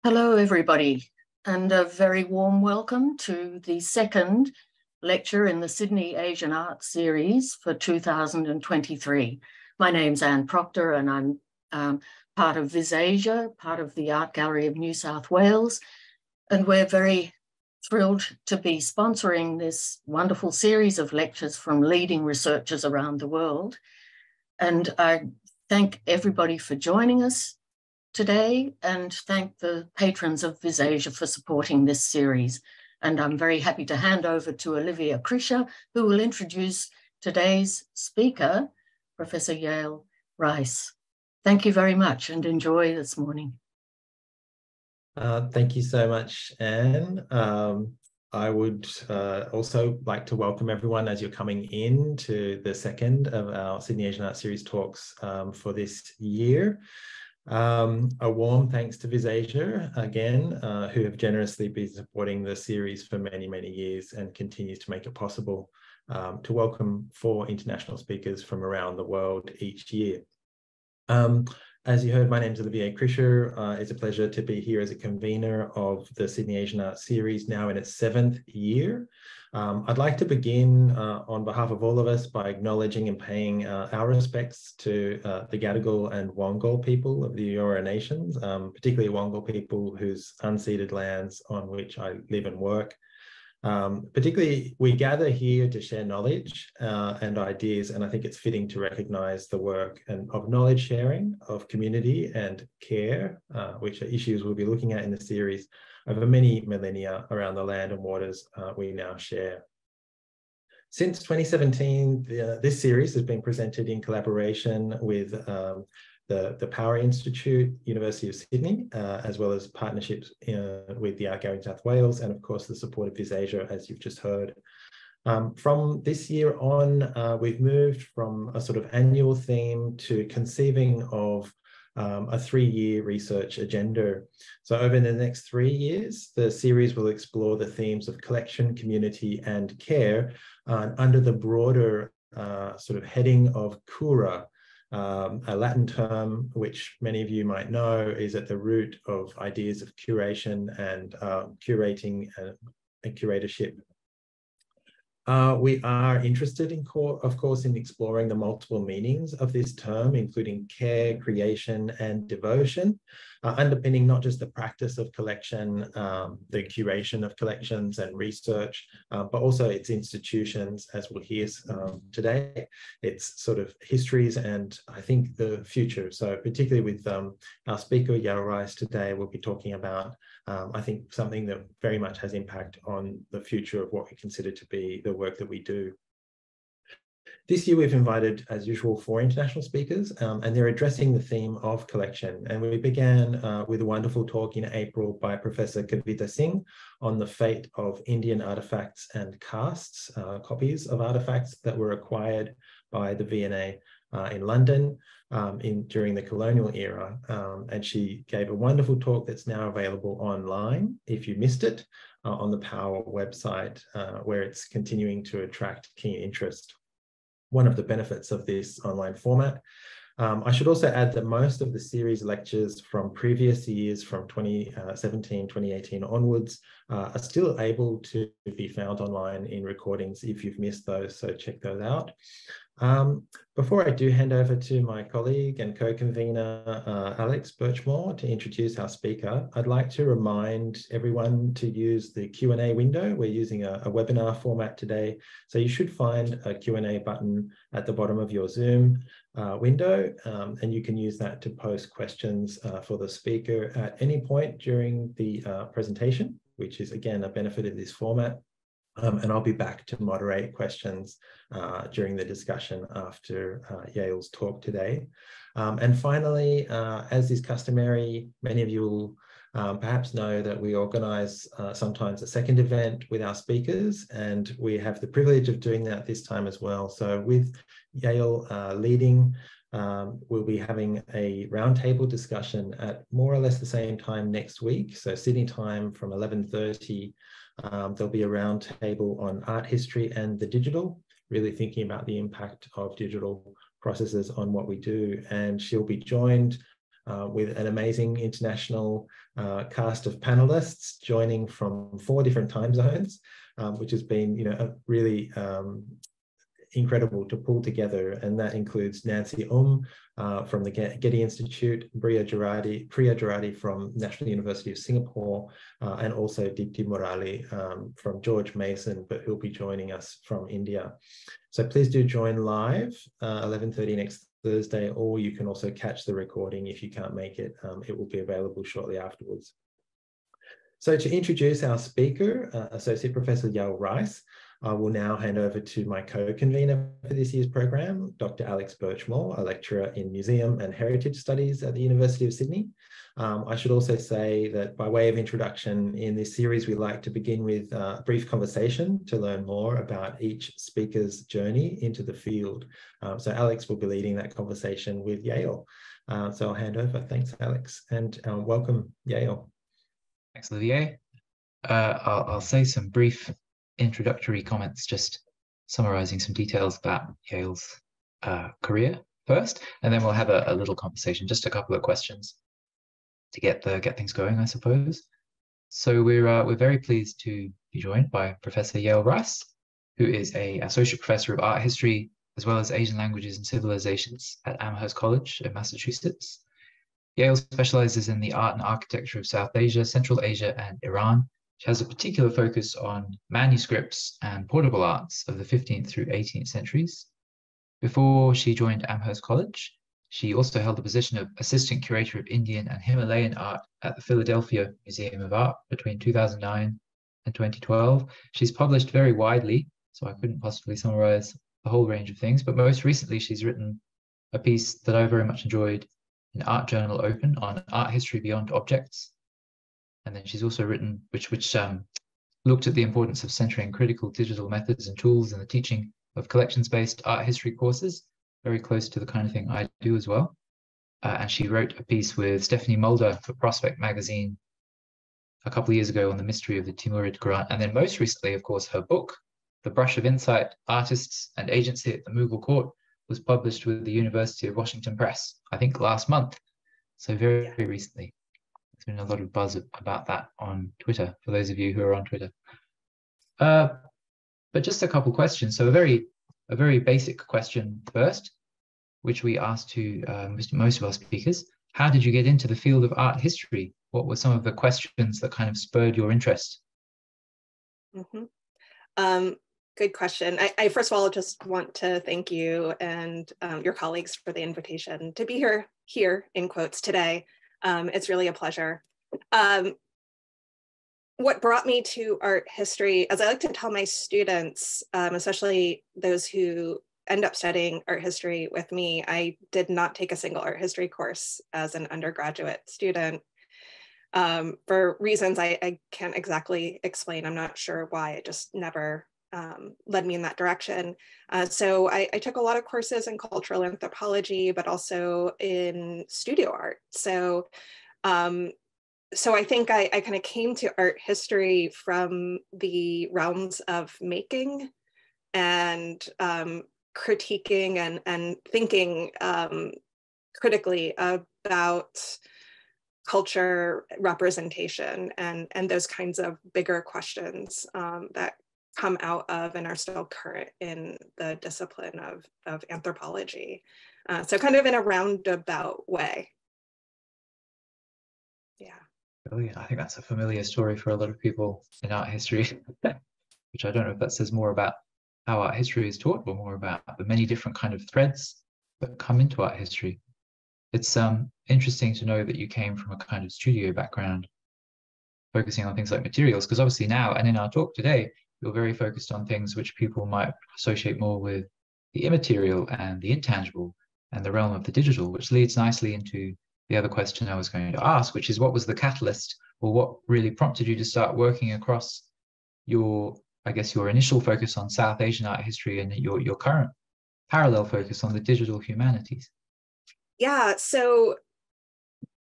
Hello, everybody, and a very warm welcome to the second lecture in the Sydney Asian Arts Series for 2023. My name's Anne Proctor, and I'm part of VisAsia, part of the Art Gallery of New South Wales, and we're very thrilled to be sponsoring this wonderful series of lectures from leading researchers around the world. And I thank everybody for joining us today and thank the patrons of VisAsia for supporting this series. And I'm very happy to hand over to Olivia Krischer, who will introduce today's speaker, Professor Yael Rice. Thank you very much and enjoy this morning. Thank you so much, Anne. I would also like to welcome everyone as you're coming in to the second of our Sydney Asian Art Series talks for this year. A warm thanks to VisAsia again, who have generously been supporting the series for many, many years and continues to make it possible to welcome 4 international speakers from around the world each year. As you heard, my name is Olivia Krischer. It's a pleasure to be here as a convener of the Sydney Asian Art Series, now in its 7th year. I'd like to begin on behalf of all of us by acknowledging and paying our respects to the Gadigal and Wongal people of the Eora Nations, particularly Wongal people whose unceded lands on which I live and work. Particularly, we gather here to share knowledge and ideas, and I think it's fitting to recognise the work of knowledge sharing, of community and care, which are issues we'll be looking at in the series over many millennia around the land and waters we now share. Since 2017, this series has been presented in collaboration with the Power Institute, University of Sydney, as well as partnerships with the Art Gallery of New South Wales, and of course the support of VisAsia, as you've just heard. From this year on, we've moved from a sort of annual theme to conceiving of a 3-year research agenda. So over the next 3 years, the series will explore the themes of collection, community, and care under the broader sort of heading of cura, a Latin term which many of you might know is at the root of ideas of curation and curating and curatorship. We are interested, of course, in exploring the multiple meanings of this term, including care, creation, and devotion, underpinning not just the practice of collection, the curation of collections and research, but also its institutions, as we'll hear today, its sort of histories and I think the future. So particularly with our speaker, Yael Rice, today, we'll be talking about I think something that very much has impact on the future of what we consider to be the work that we do. This year we've invited, as usual, 4 international speakers, and they're addressing the theme of collection. And we began with a wonderful talk in April by Professor Kavita Singh on the fate of Indian artifacts and casts, copies of artifacts that were acquired by the V&A in London during the colonial era. And she gave a wonderful talk that's now available online, if you missed it, on the Power website, where it's continuing to attract keen interest. One of the benefits of this online format. I should also add that most of the series lectures from previous years, from 2017, 2018 onwards, are still able to be found online in recordings if you've missed those, so check those out. Before I do hand over to my colleague and co-convener, Alex Birchmore, to introduce our speaker, I'd like to remind everyone to use the Q&A window. We're using a webinar format today, so you should find a Q&A button at the bottom of your Zoom window, and you can use that to post questions for the speaker at any point during the presentation, which is, again, a benefit of this format. And I'll be back to moderate questions during the discussion after Yael's talk today. And finally, as is customary, many of you will perhaps know that we organise sometimes a second event with our speakers, and we have the privilege of doing that this time as well. So with Yael leading, we'll be having a roundtable discussion at more or less the same time next week. So Sydney time from 11:30. There'll be a roundtable on art history and the digital, really thinking about the impact of digital processes on what we do. And she'll be joined with an amazing international cast of panelists joining from 4 different time zones, which has been, a really incredible to pull together. And that includes Nancy from the Getty Institute, Priya Gerardi from National University of Singapore, and also Dipti Murali from George Mason, but who'll be joining us from India. So please do join live 11:30 next Thursday, or you can also catch the recording if you can't make it. It will be available shortly afterwards. So to introduce our speaker, Associate Professor Yael Rice, I will now hand over to my co-convener for this year's program, Dr. Alex Birchmore, a lecturer in Museum and Heritage Studies at the University of Sydney. I should also say that by way of introduction, in this series, we like to begin with a brief conversation to learn more about each speaker's journey into the field. So Alex will be leading that conversation with Yael. So I'll hand over. Thanks, Alex, and welcome, Yael. Thanks, Olivier. I'll say some brief introductory comments, just summarizing some details about Yael's career first, and then we'll have a little conversation, just a couple of questions to get things going, I suppose. So we're very pleased to be joined by Professor Yael Rice, who is an associate professor of art history as well as Asian languages and civilizations at Amherst College in Massachusetts. Yael specializes in the art and architecture of South Asia, Central Asia, and Iran. She has a particular focus on manuscripts and portable arts of the 15th through 18th centuries. Before she joined Amherst College, she also held the position of Assistant Curator of Indian and Himalayan Art at the Philadelphia Museum of Art between 2009 and 2012. She's published very widely, so I couldn't possibly summarize the whole range of things, but most recently she's written a piece that I very much enjoyed in Art Journal Open on art history beyond objects. And then she's also written, which looked at the importance of centering critical digital methods and tools in the teaching of collections-based art history courses, very close to the kind of thing I do as well. And she wrote a piece with Stephanie Mulder for Prospect magazine a couple of years ago on the mystery of the Timurid Quran. And then most recently, of course, her book, The Brush of Insight, Artists and Agency at the Mughal Court, was published with the University of Washington Press, I think last month. So very, very recently. There's been a lot of buzz about that on Twitter, for those of you who are on Twitter. But just a couple questions. So a very basic question first, which we asked to most of our speakers. How did you get into the field of art history? What were some of the questions that kind of spurred your interest? Good question. I first of all just want to thank you and your colleagues for the invitation to be here in quotes today. It's really a pleasure. What brought me to art history, as I like to tell my students, especially those who end up studying art history with me, I did not take a single art history course as an undergraduate student for reasons I can't exactly explain. I'm not sure why. It just never led me in that direction. So I took a lot of courses in cultural anthropology, but also in studio art. So I think I kind of came to art history from the realms of making and critiquing and thinking critically about culture representation and those kinds of bigger questions that come out of and are still current in the discipline of anthropology. So kind of in a roundabout way. Yeah. Brilliant. I think that's a familiar story for a lot of people in art history, which I don't know if that says more about how art history is taught or more about the many different kind of threads that come into art history. It's interesting to know that you came from a kind of studio background, focusing on things like materials, because obviously now, and in our talk today, you're very focused on things which people might associate more with the immaterial and the intangible and the realm of the digital, which leads nicely into the other question I was going to ask, which is what was the catalyst or what really prompted you to start working across your, I guess, your initial focus on South Asian art history and your current parallel focus on the digital humanities? Yeah, so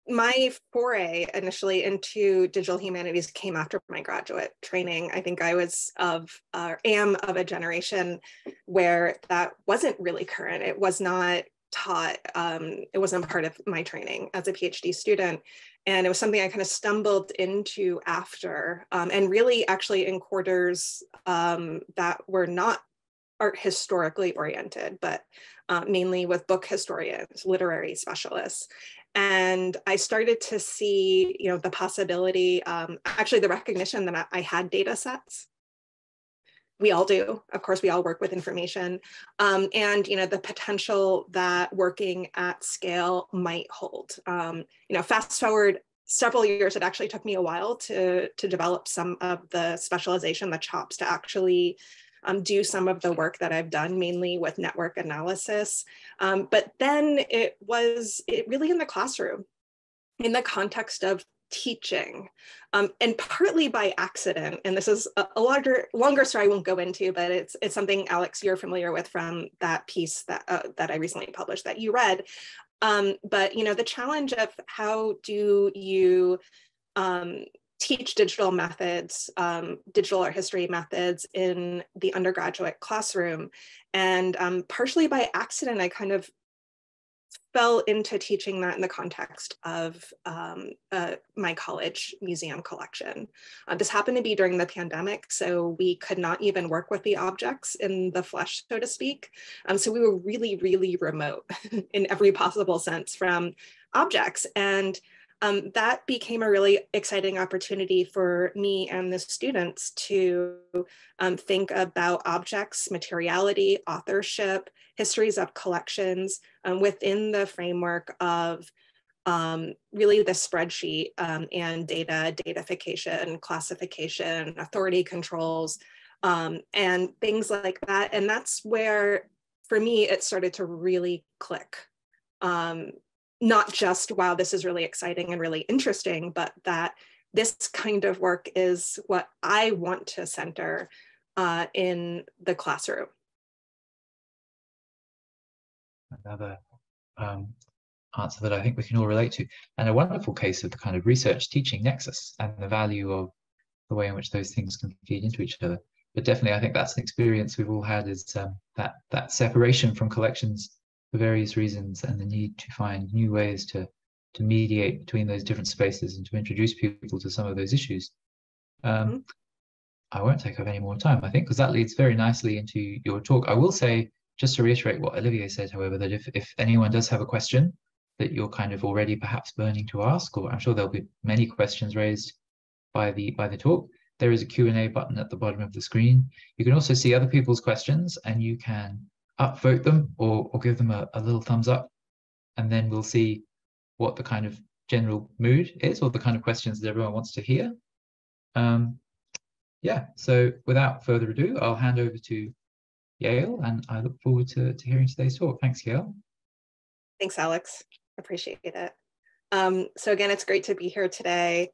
my foray initially into digital humanities came after my graduate training. I think I am of a generation where that wasn't really current. It was not taught. It wasn't part of my training as a PhD student. And it was something I kind of stumbled into after, and really actually in quarters that were not art historically oriented, but mainly with book historians, literary specialists. And I started to see, the possibility, actually the recognition that I had data sets. We all do. Of course, we all work with information. And, the potential that working at scale might hold. Fast forward several years, it actually took me a while to develop some of the specialization, the chops to actually do some of the work that I've done, mainly with network analysis. But then it really in the classroom, in the context of teaching, and partly by accident. And this is a longer story I won't go into, but it's something, Alex, you're familiar with from that piece that I recently published that you read. But the challenge of how do you teach digital methods, digital art history methods in the undergraduate classroom. And partially by accident, I kind of fell into teaching that in the context of my college museum collection. This happened to be during the pandemic, so we could not even work with the objects in the flesh, so to speak. So we were really, really remote in every possible sense from objects. And that became a really exciting opportunity for me and the students to think about objects, materiality, authorship, histories of collections within the framework of really the spreadsheet and datafication, classification, authority controls, and things like that. And that's where, for me, it started to really click. Not just, wow, this is really exciting and really interesting, but that this kind of work is what I want to center in the Another answer that I think we can all relate to, and a wonderful case of the kind of research teaching nexus and the value of the way in which those things can feed into each other. But definitely, I think that's an experience we've all had, is that separation from collections for various reasons, and the need to find new ways to mediate between those different spaces and to introduce people to some of those issues. I won't take up any more time, I think, because that leads very nicely into your talk. I will say, just to reiterate what Olivier said, however, that if anyone does have a question that you're kind of already perhaps burning to ask, or I'm sure there'll be many questions raised by the talk, there is a Q&A button at the bottom of the screen. You can also see other people's questions, and you can upvote them or give them a little thumbs up, and then we'll see what the kind of general mood is, or the kind of questions that everyone wants to hear. Yeah, so without further ado, I'll hand over to Yael, and I look forward to hearing today's talk. Thanks, Yael. Thanks, Alex. Appreciate it. So again, it's great to be here today.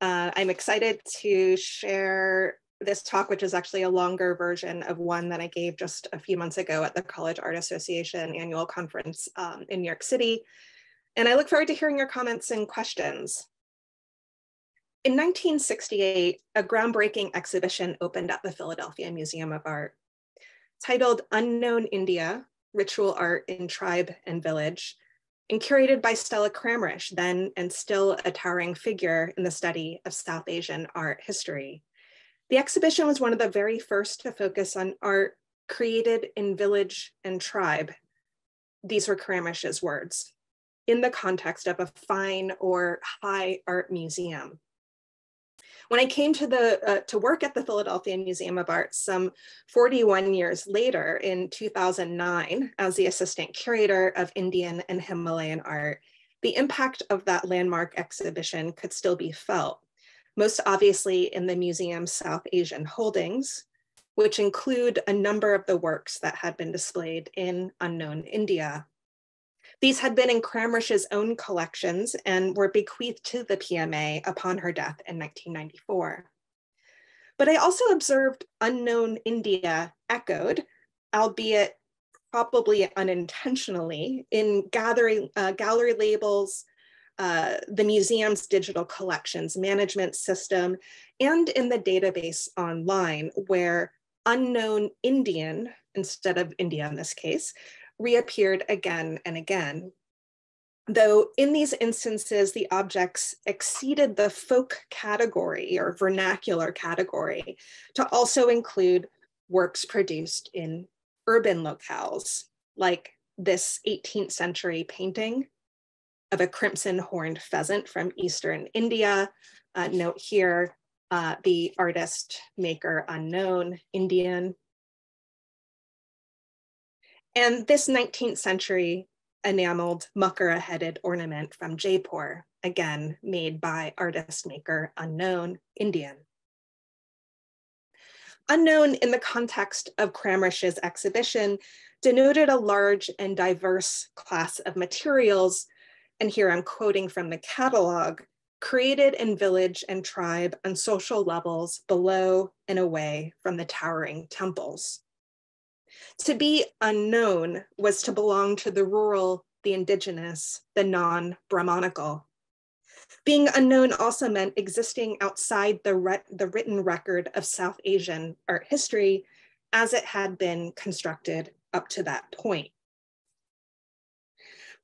I'm excited to share this talk, which is actually a longer version of one that I gave just a few months ago at the College Art Association annual conference in New York City. And I look forward to hearing your comments and questions. In 1968, a groundbreaking exhibition opened at the Philadelphia Museum of Art. Titled Unknown India, Ritual Art in Tribe and Village, and curated by Stella Kramrisch, then and still a towering figure in the study of South Asian art history. The exhibition was one of the very first to focus on art created in village and tribe. These were Kramrisch's words, in the context of a fine or high art museum. When I came to work at the Philadelphia Museum of Art some 41 years later in 2009 as the assistant curator of Indian and Himalayan art, the impact of that landmark exhibition could still be felt, most obviously in the museum's South Asian holdings, which include a number of the works that had been displayed in Unknown India. These had been in Kramrisch's own collections and were bequeathed to the PMA upon her death in 1994. But I also observed Unknown India echoed, albeit probably unintentionally, in gallery labels, the museum's digital collections management system, and in the database online, where Unknown Indian, instead of India in this case, reappeared again and again. Though in these instances, the objects exceeded the folk category or vernacular category to also include works produced in urban locales, like this 18th century painting of a crimson horned pheasant from Eastern India. Note here, the artist maker unknown, Indian. And this 19th century enameled Makara-headed ornament from Jaipur, again made by artist maker unknown, Indian. Unknown in the context of Kramrisch's exhibition denoted a large and diverse class of materials, and here I'm quoting from the catalog, created in village and tribe on social levels below and away from the towering temples. To be unknown was to belong to the rural, the indigenous, the non-Brahmanical. Being unknown also meant existing outside the written record of South Asian art history as it had been constructed up to that point.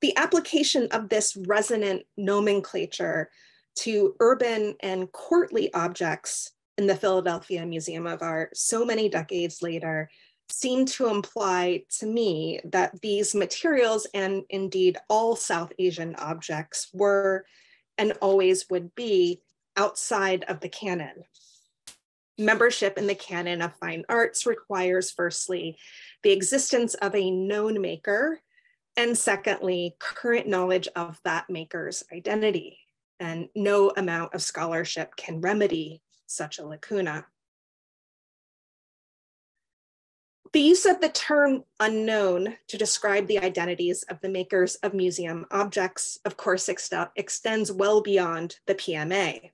The application of this resonant nomenclature to urban and courtly objects in the Philadelphia Museum of Art so many decades later seemed to imply to me that these materials, and indeed all South Asian objects, were and always would be outside of the canon. Membership in the canon of fine arts requires, firstly, the existence of a known maker, and secondly, current knowledge of that maker's identity. And no amount of scholarship can remedy such a lacuna. The use of the term unknown to describe the identities of the makers of museum objects, of course, extends well beyond the PMA.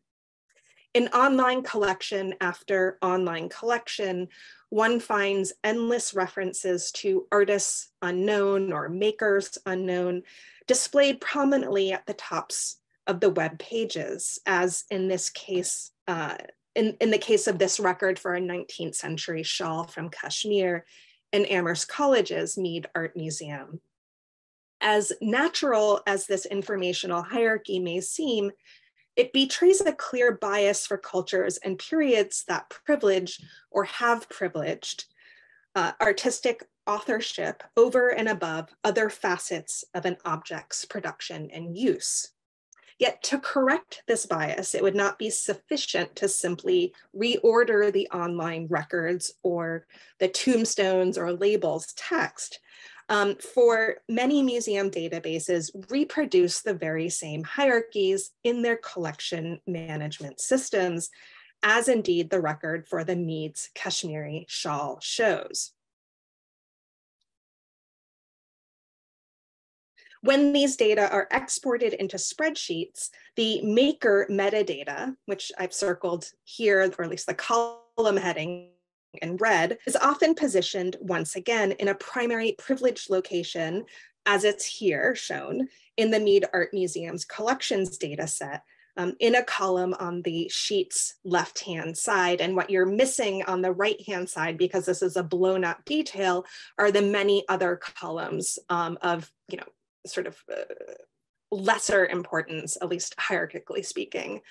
In online collection after online collection, one finds endless references to artists unknown or makers unknown displayed prominently at the tops of the web pages, as in this case, in the case of this record for a 19th century shawl from Kashmir in Amherst College's Mead Art Museum. As natural as this informational hierarchy may seem, it betrays a clear bias for cultures and periods that privilege or have privileged artistic authorship over and above other facets of an object's production and use. Yet to correct this bias, it would not be sufficient to simply reorder the online records or the tombstones or labels text. For many museum databases reproduce the very same hierarchies in their collection management systems, as indeed the record for the Mead's Kashmiri shawl shows. When these data are exported into spreadsheets, the maker metadata, which I've circled here, or at least the column heading in red, is often positioned once again in a primary privileged location, as it's here shown in the Mead Art Museum's collections data set, in a column on the sheet's left-hand side. And what you're missing on the right-hand side, because this is a blown up detail, are the many other columns of, sort of lesser importance, at least hierarchically speaking,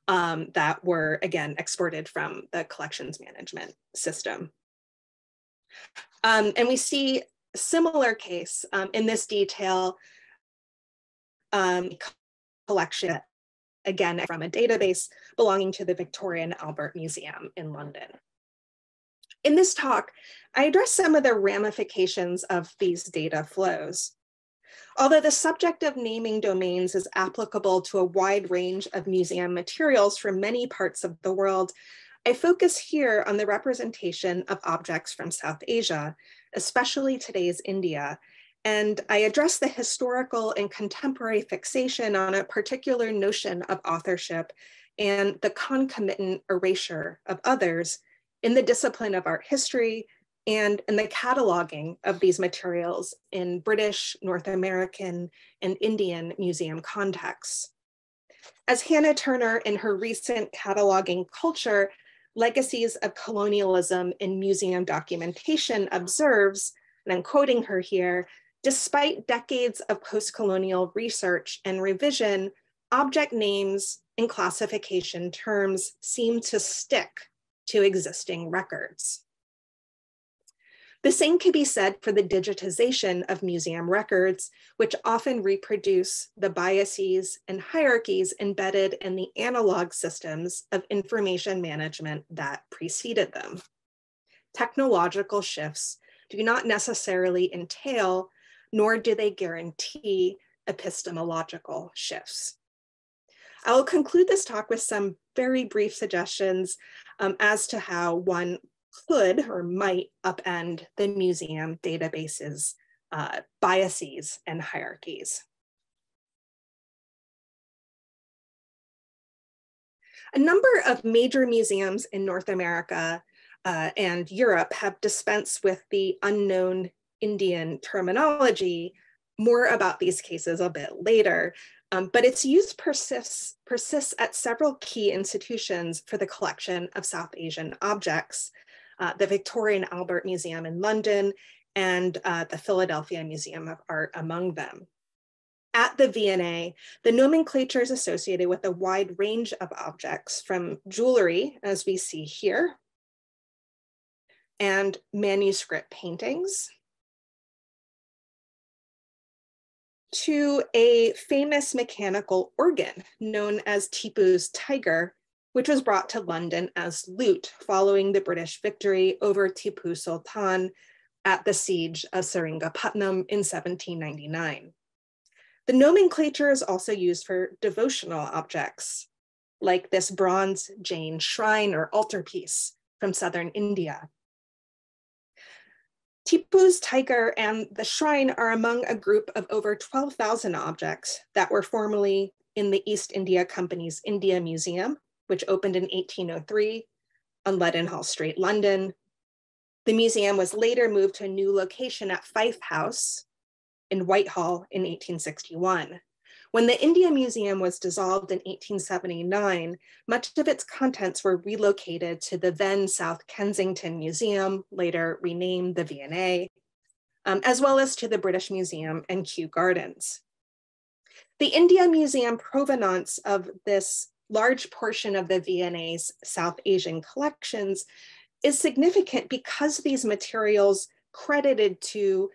that were, again, exported from the collections management system. And we see a similar case in this detail collection, again, from a database belonging to the Victoria and Albert Museum in London. In this talk, I address some of the ramifications of these data flows. Although the subject of naming domains is applicable to a wide range of museum materials from many parts of the world, I focus here on the representation of objects from South Asia, especially today's India, and I address the historical and contemporary fixation on a particular notion of authorship and the concomitant erasure of others in the discipline of art history and in the cataloging of these materials in British, North American, and Indian museum contexts. As Hannah Turner in her recent Cataloging Culture, Legacies of Colonialism in Museum Documentation observes, and I'm quoting her here, Despite decades of post-colonial research and revision, object names and classification terms seem to stick to existing records. The same could be said for the digitization of museum records, which often reproduce the biases and hierarchies embedded in the analog systems of information management that preceded them. Technological shifts do not necessarily entail, nor do they guarantee, epistemological shifts. I will conclude this talk with some very brief suggestions as to how one could or might upend the museum database's biases and hierarchies. A number of major museums in North America and Europe have dispensed with the unknown Indian terminology. More about these cases a bit later, but its use persists at several key institutions for the collection of South Asian objects, the Victoria and Albert Museum in London and the Philadelphia Museum of Art among them. At the V&A, the nomenclature is associated with a wide range of objects from jewelry, as we see here, and manuscript paintings, to a famous mechanical organ known as Tipu's Tiger, which was brought to London as loot following the British victory over Tipu Sultan at the siege of Seringapatam in 1799. The nomenclature is also used for devotional objects, like this bronze Jain shrine or altarpiece from southern India. Tipu's Tiger and the shrine are among a group of over 12,000 objects that were formerly in the East India Company's India Museum, which opened in 1803 on Leadenhall Street, London. The museum was later moved to a new location at Fife House in Whitehall in 1861. When the India Museum was dissolved in 1879, much of its contents were relocated to the then South Kensington Museum, later renamed the V&A, as well as to the British Museum and Kew Gardens. The India Museum provenance of this large portion of the V&A's South Asian collections is significant because these materials credited to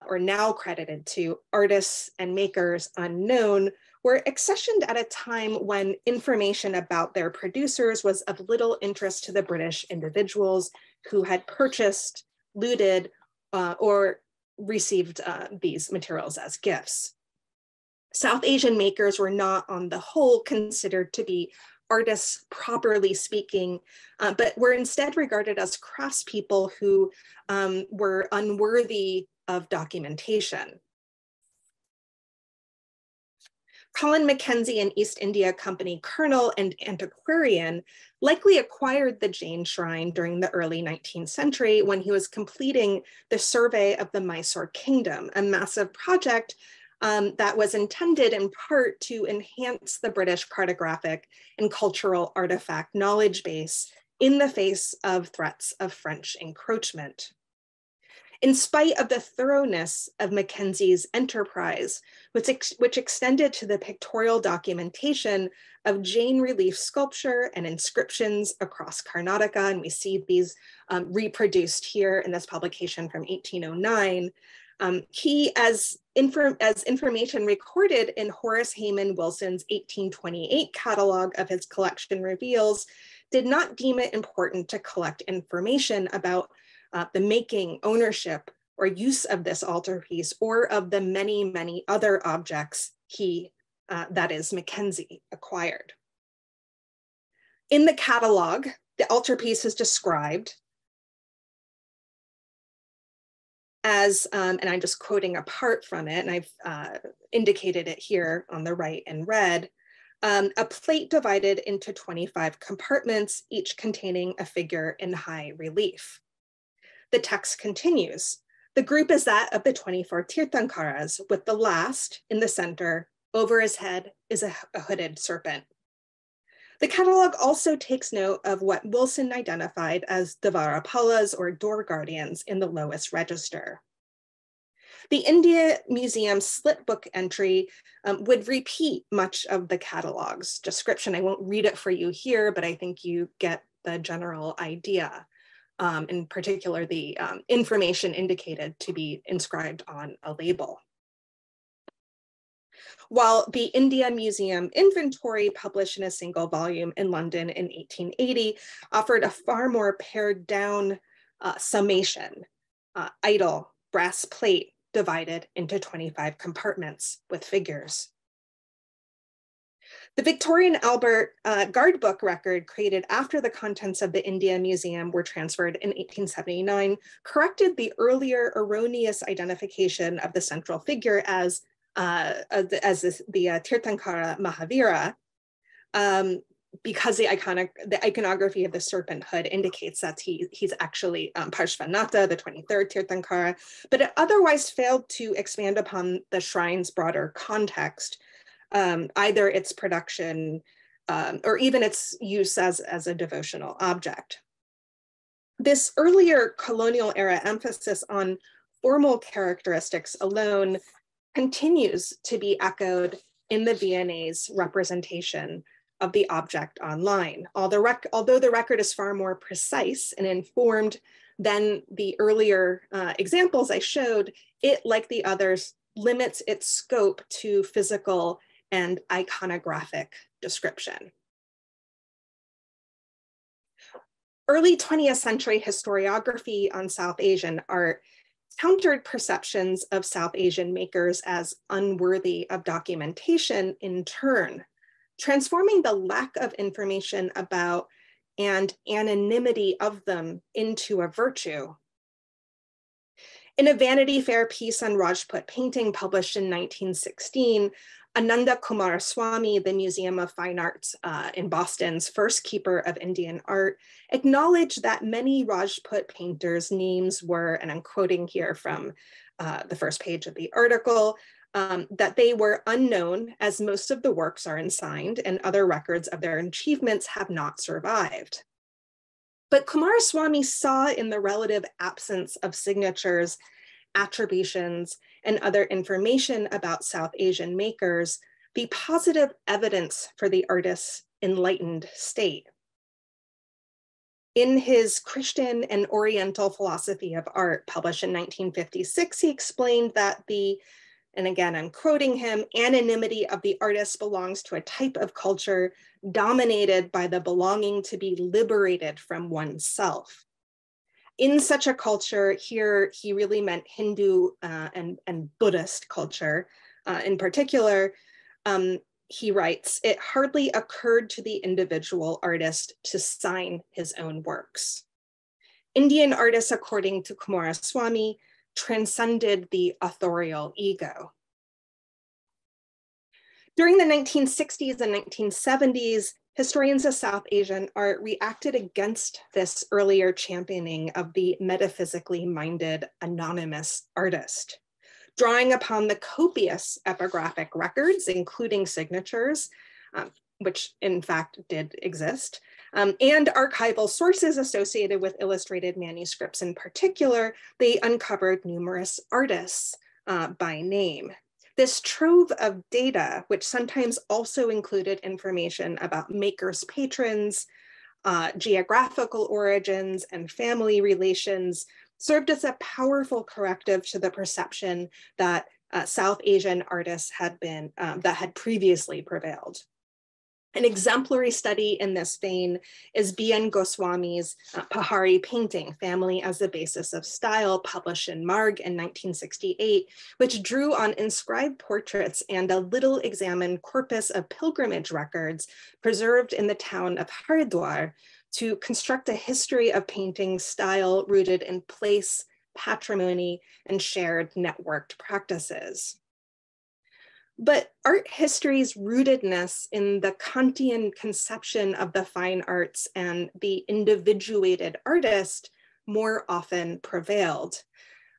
or now credited to artists and makers unknown, were accessioned at a time when information about their producers was of little interest to the British individuals who had purchased, looted, or received these materials as gifts. South Asian makers were not on the whole considered to be artists properly speaking, but were instead regarded as craftspeople who were unworthy of documentation. Colin Mackenzie, an East India Company colonel and antiquarian, likely acquired the Jain shrine during the early 19th century when he was completing the survey of the Mysore Kingdom, a massive project that was intended in part to enhance the British cartographic and cultural artifact knowledge base in the face of threats of French encroachment. In spite of the thoroughness of Mackenzie's enterprise, which extended to the pictorial documentation of Jain relief sculpture and inscriptions across Karnataka, and we see these reproduced here in this publication from 1809, he, as information recorded in Horace Hayman Wilson's 1828 catalog of his collection reveals, did not deem it important to collect information about the making, ownership, or use of this altarpiece, or of the many, many other objects he, that is Mackenzie, acquired. In the catalog, the altarpiece is described as, and I'm just quoting a part from it, and I've indicated it here on the right in red, a plate divided into 25 compartments, each containing a figure in high relief. The text continues. The group is that of the 24 Tirthankaras, with the last in the center. Over his head is a hooded serpent. The catalog also takes note of what Wilson identified as Devarapalas, or door guardians, in the lowest register. The India Museum slit book entry would repeat much of the catalog's description. I won't read it for you here, but I think you get the general idea. In particular, the information indicated to be inscribed on a label. While the India Museum inventory, published in a single volume in London in 1880, offered a far more pared down summation, idol, brass plate, divided into 25 compartments with figures. The Victorian Albert Guard Book record, created after the contents of the India Museum were transferred in 1879, corrected the earlier erroneous identification of the central figure as the Tirthankara Mahavira, because the iconography of the serpent hood indicates that he's actually Parshvanatha, the 23rd Tirthankara, but it otherwise failed to expand upon the shrine's broader context, either its production or even its use as a devotional object. This earlier colonial era emphasis on formal characteristics alone continues to be echoed in the V&A's representation of the object online. Although the record is far more precise and informed than the earlier examples I showed, it, like the others, limits its scope to physical and iconographic description. Early 20th century historiography on South Asian art countered perceptions of South Asian makers as unworthy of documentation in turn, transforming the lack of information about and anonymity of them into a virtue. In a Vanity Fair piece on Rajput painting published in 1916, Ananda Kumaraswamy, the Museum of Fine Arts in Boston's first keeper of Indian art, acknowledged that many Rajput painters' names were, and I'm quoting here from the first page of the article, that they were unknown as most of the works are unsigned and other records of their achievements have not survived. But Kumaraswamy saw in the relative absence of signatures, attributions, and other information about South Asian makers the positive evidence for the artist's enlightened state. In his Christian and Oriental Philosophy of Art, published in 1956, he explained that the, and again, I'm quoting him, anonymity of the artist belongs to a type of culture dominated by the belonging to be liberated from oneself. In such a culture, here he really meant Hindu and Buddhist culture in particular, he writes, it hardly occurred to the individual artist to sign his own works. Indian artists, according to Kumaraswamy, transcended the authorial ego. During the 1960s and 1970s, historians of South Asian art reacted against this earlier championing of the metaphysically minded anonymous artist, drawing upon the copious epigraphic records, including signatures, which in fact did exist, and archival sources associated with illustrated manuscripts in particular. They uncovered numerous artists by name. This trove of data, which sometimes also included information about makers' patrons, geographical origins, and family relations, served as a powerful corrective to the perception that South Asian artists had been, that had previously prevailed. An exemplary study in this vein is B.N. Goswami's Pahari painting, Family as the Basis of Style, published in Marg in 1968, which drew on inscribed portraits and a little examined corpus of pilgrimage records preserved in the town of Haridwar to construct a history of painting style rooted in place, patrimony, and shared networked practices. But art history's rootedness in the Kantian conception of the fine arts and the individuated artist more often prevailed,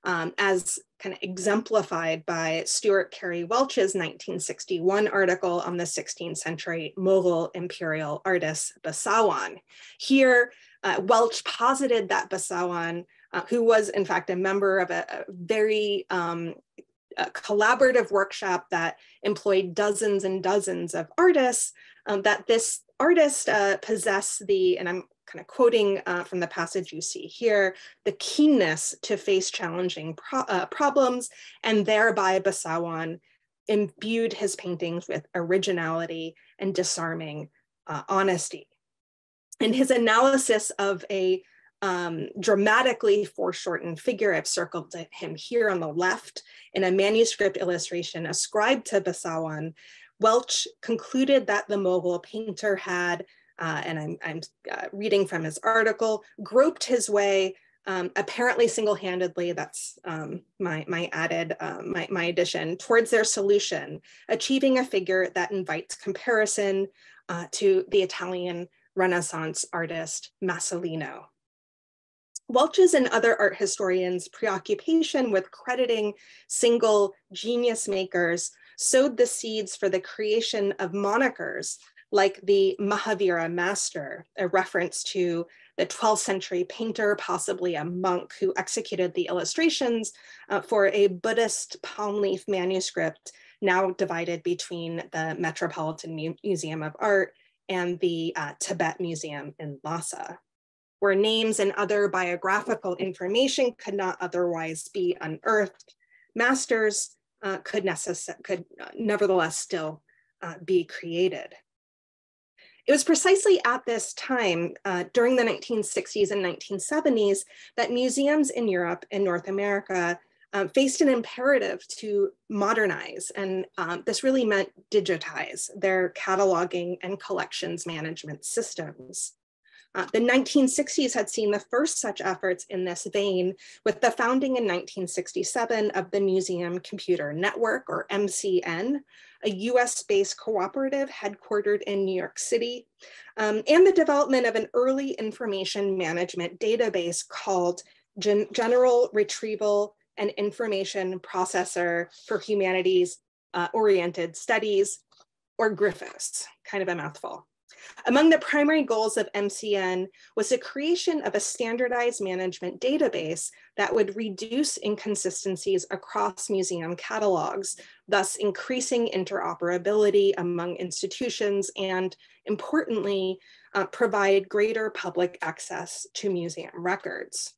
as kind of exemplified by Stuart Carey Welch's 1961 article on the 16th century Mughal imperial artist Basawan. Here, Welch posited that Basawan who was in fact a member of a very collaborative workshop that employed dozens and dozens of artists, that this artist possessed the, and I'm kind of quoting from the passage you see here, the keenness to face challenging problems, and thereby Basawan imbued his paintings with originality and disarming honesty. In his analysis of a dramatically foreshortened figure, I've circled him here on the left, in a manuscript illustration ascribed to Basawan, Welch concluded that the Mughal painter had, and I'm reading from his article, groped his way, apparently single-handedly, that's my addition, towards their solution, achieving a figure that invites comparison to the Italian Renaissance artist Masolino. Welch's and other art historians' preoccupation with crediting single genius makers sowed the seeds for the creation of monikers like the Mahavira Master, a reference to the 12th century painter, possibly a monk, who executed the illustrations for a Buddhist palm leaf manuscript now divided between the Metropolitan Museum of Art and the Tibet Museum in Lhasa, where names and other biographical information could not otherwise be unearthed. Masters could nevertheless still be created. It was precisely at this time, during the 1960s and 1970s, that museums in Europe and North America faced an imperative to modernize, and this really meant digitize their cataloging and collections management systems. The 1960s had seen the first such efforts in this vein with the founding in 1967 of the Museum Computer Network, or MCN, a US-based cooperative headquartered in New York City, and the development of an early information management database called General Retrieval and Information Processor for Humanities Oriented Studies, or GRIFOS, kind of a mouthful. Among the primary goals of MCN was the creation of a standardized management database that would reduce inconsistencies across museum catalogs, thus increasing interoperability among institutions and, importantly, provide greater public access to museum records.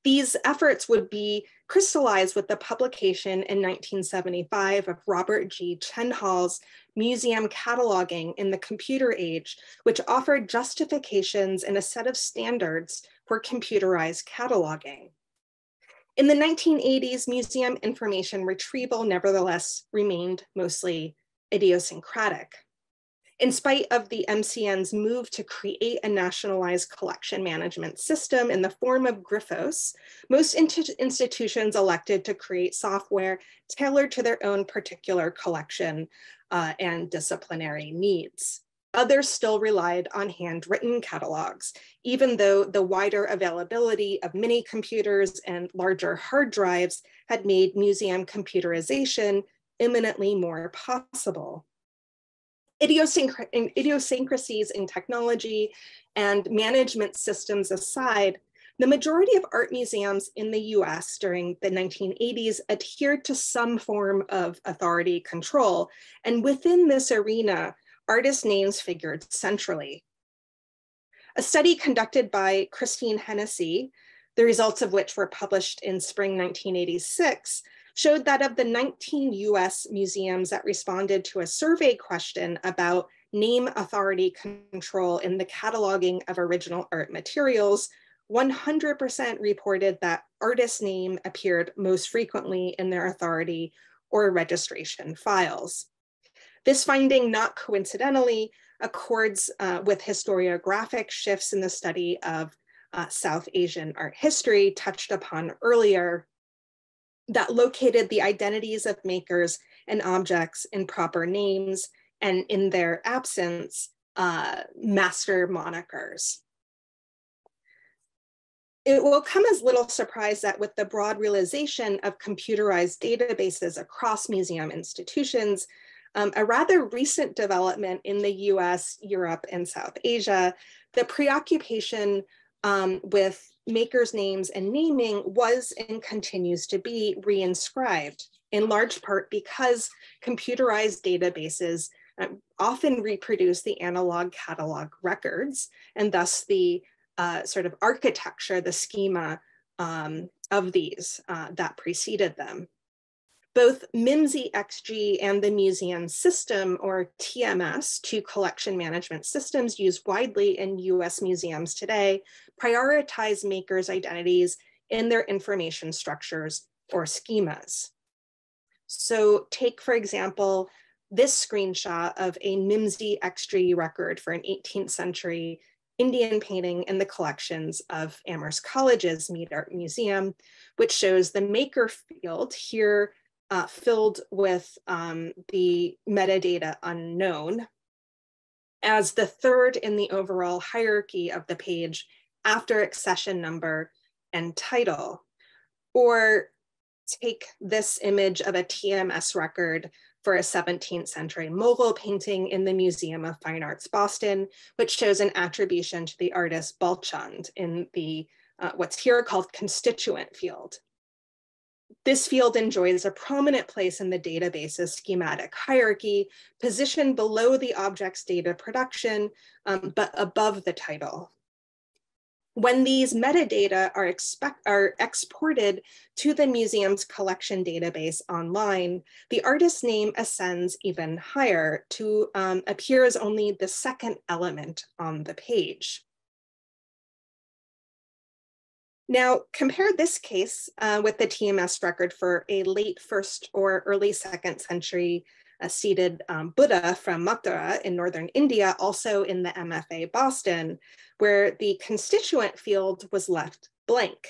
These efforts would be crystallized with the publication in 1975 of Robert G. Chenhal's Museum Cataloging in the Computer Age, which offered justifications and a set of standards for computerized cataloging. In the 1980s, museum information retrieval nevertheless remained mostly idiosyncratic. In spite of the MCN's move to create a nationalized collection management system in the form of GRIFOS, most institutions elected to create software tailored to their own particular collection and disciplinary needs. Others still relied on handwritten catalogs, even though the wider availability of mini computers and larger hard drives had made museum computerization imminently more possible. Idiosyncrasies in technology and management systems aside, the majority of art museums in the US during the 1980s adhered to some form of authority control, and within this arena, artist names figured centrally. A study conducted by Christine Hennessy, the results of which were published in spring 1986, showed that of the 19 US museums that responded to a survey question about name authority control in the cataloging of original art materials, 100% reported that artist name appeared most frequently in their authority or registration files. This finding, not coincidentally, accords with historiographic shifts in the study of South Asian art history touched upon earlier, that located the identities of makers and objects in proper names, and in their absence, master monikers. It will come as little surprise that with the broad realization of computerized databases across museum institutions, a rather recent development in the US, Europe, and South Asia, the preoccupation with makers' names and naming was and continues to be reinscribed, in large part because computerized databases often reproduce the analog catalog records, and thus the sort of architecture, the schema of these that preceded them. Both MIMSI-XG and the museum system, or TMS, two collection management systems used widely in US museums today, prioritize makers' identities in their information structures or schemas. So take, for example, this screenshot of a MIMSI-XG record for an 18th century Indian painting in the collections of Amherst College's Mead Art Museum, which shows the maker field here filled with the metadata unknown as the third in the overall hierarchy of the page after accession number and title. Or take this image of a TMS record for a 17th century Mughal painting in the Museum of Fine Arts, Boston, which shows an attribution to the artist Balchand in the what's here called constituent field. This field enjoys a prominent place in the database's schematic hierarchy, positioned below the object's data production, but above the title. When these metadata are exported to the museum's collection database online, the artist's name ascends even higher to appear as only the second element on the page. Now, compare this case with the TMS record for a late 1st or early 2nd century seated Buddha from Mathura in northern India, also in the MFA Boston, where the constituent field was left blank.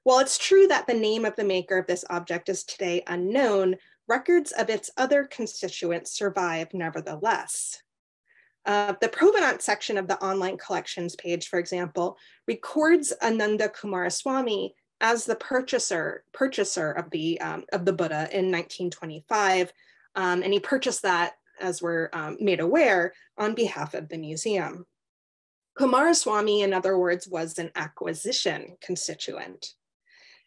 While it's true that the name of the maker of this object is today unknown, records of its other constituents survive nevertheless. The provenance section of the online collections page, for example, records Ananda Kumaraswamy as the purchaser of the Buddha in 1925, and he purchased that, as we're made aware, on behalf of the museum. Kumaraswamy, in other words, was an acquisition constituent.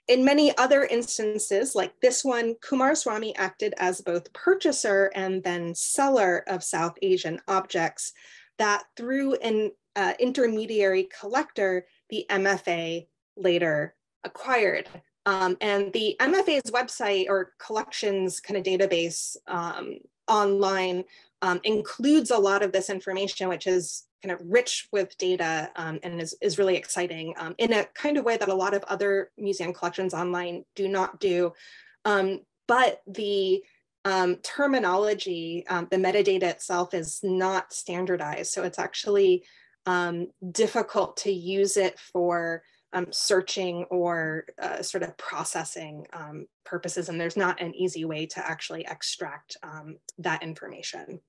In many other instances, like this one, Kumaraswamy acted as both purchaser and then seller of South Asian objects that through an intermediary collector, the MFA later acquired. And the MFA's website or collections kind of database online includes a lot of this information, which is kind of rich with data and is really exciting in a kind of way that a lot of other museum collections online do not do. But the terminology, the metadata itself is not standardized. So it's actually difficult to use it for searching or sort of processing purposes. And there's not an easy way to actually extract that information.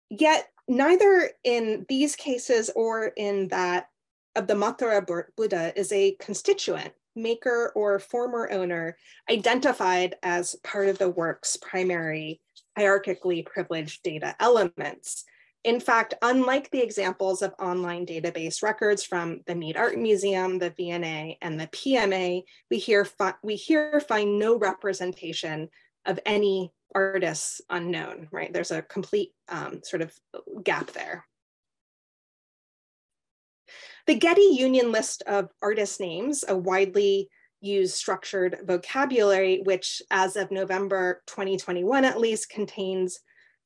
Yet neither in these cases or in that of the Mathura Buddha is a constituent, maker, or former owner identified as part of the work's primary hierarchically privileged data elements. In fact, unlike the examples of online database records from the Mead Art Museum, the V&A, and the PMA, we here find no representation of any artists unknown, right? There's a complete sort of gap there. The Getty Union list of artist names, a widely used structured vocabulary, which as of November 2021 at least contains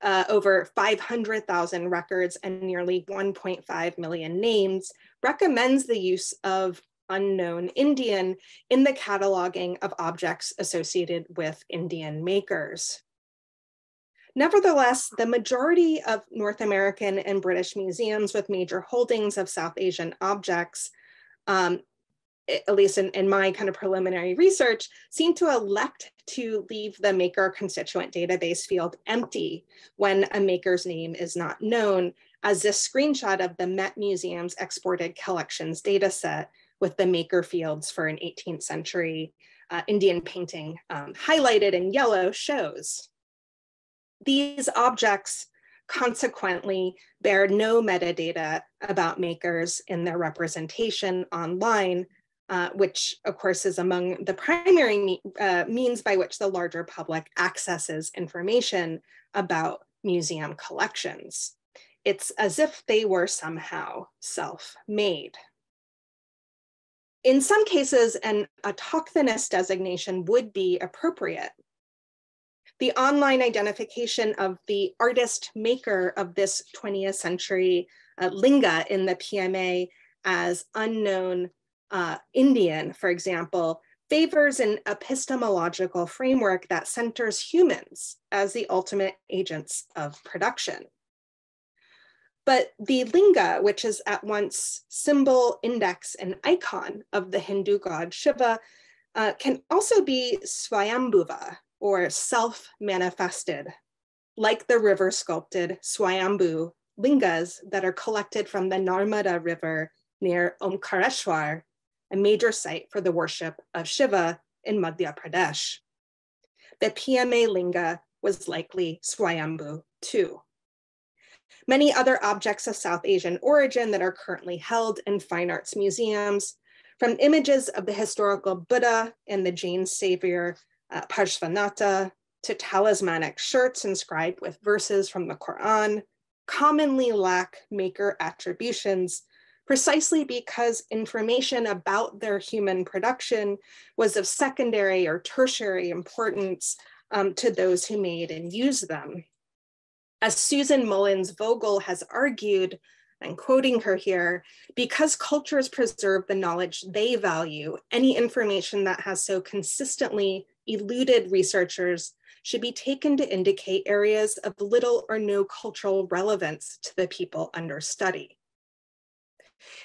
over 500,000 records and nearly 1.5 million names, recommends the use of unknown Indian in the cataloging of objects associated with Indian makers. Nevertheless, the majority of North American and British museums with major holdings of South Asian objects, at least in my kind of preliminary research, seem to elect to leave the maker constituent database field empty when a maker's name is not known, as this screenshot of the Met Museum's exported collections data set with the maker fields for an 18th century Indian painting highlighted in yellow shows. These objects consequently bear no metadata about makers in their representation online, which of course is among the primary means by which the larger public accesses information about museum collections. It's as if they were somehow self-made. In some cases, an autochthonous designation would be appropriate. The online identification of the artist maker of this 20th century linga in the PMA as unknown Indian, for example, favors an epistemological framework that centers humans as the ultimate agents of production. But the linga, which is at once symbol, index, and icon of the Hindu god Shiva, can also be swayambhuva, or self-manifested, like the river-sculpted Swayambhu lingas that are collected from the Narmada River near Omkareshwar, a major site for the worship of Shiva in Madhya Pradesh. The PMA linga was likely Swayambhu too. Many other objects of South Asian origin that are currently held in fine arts museums, from images of the historical Buddha and the Jain savior Parshvanatha to talismanic shirts inscribed with verses from the Quran, commonly lack maker attributions precisely because information about their human production was of secondary or tertiary importance to those who made and used them. As Susan Mullins Vogel has argued, I'm quoting her here, because cultures preserve the knowledge they value, any information that has so consistently eluded researchers should be taken to indicate areas of little or no cultural relevance to the people under study.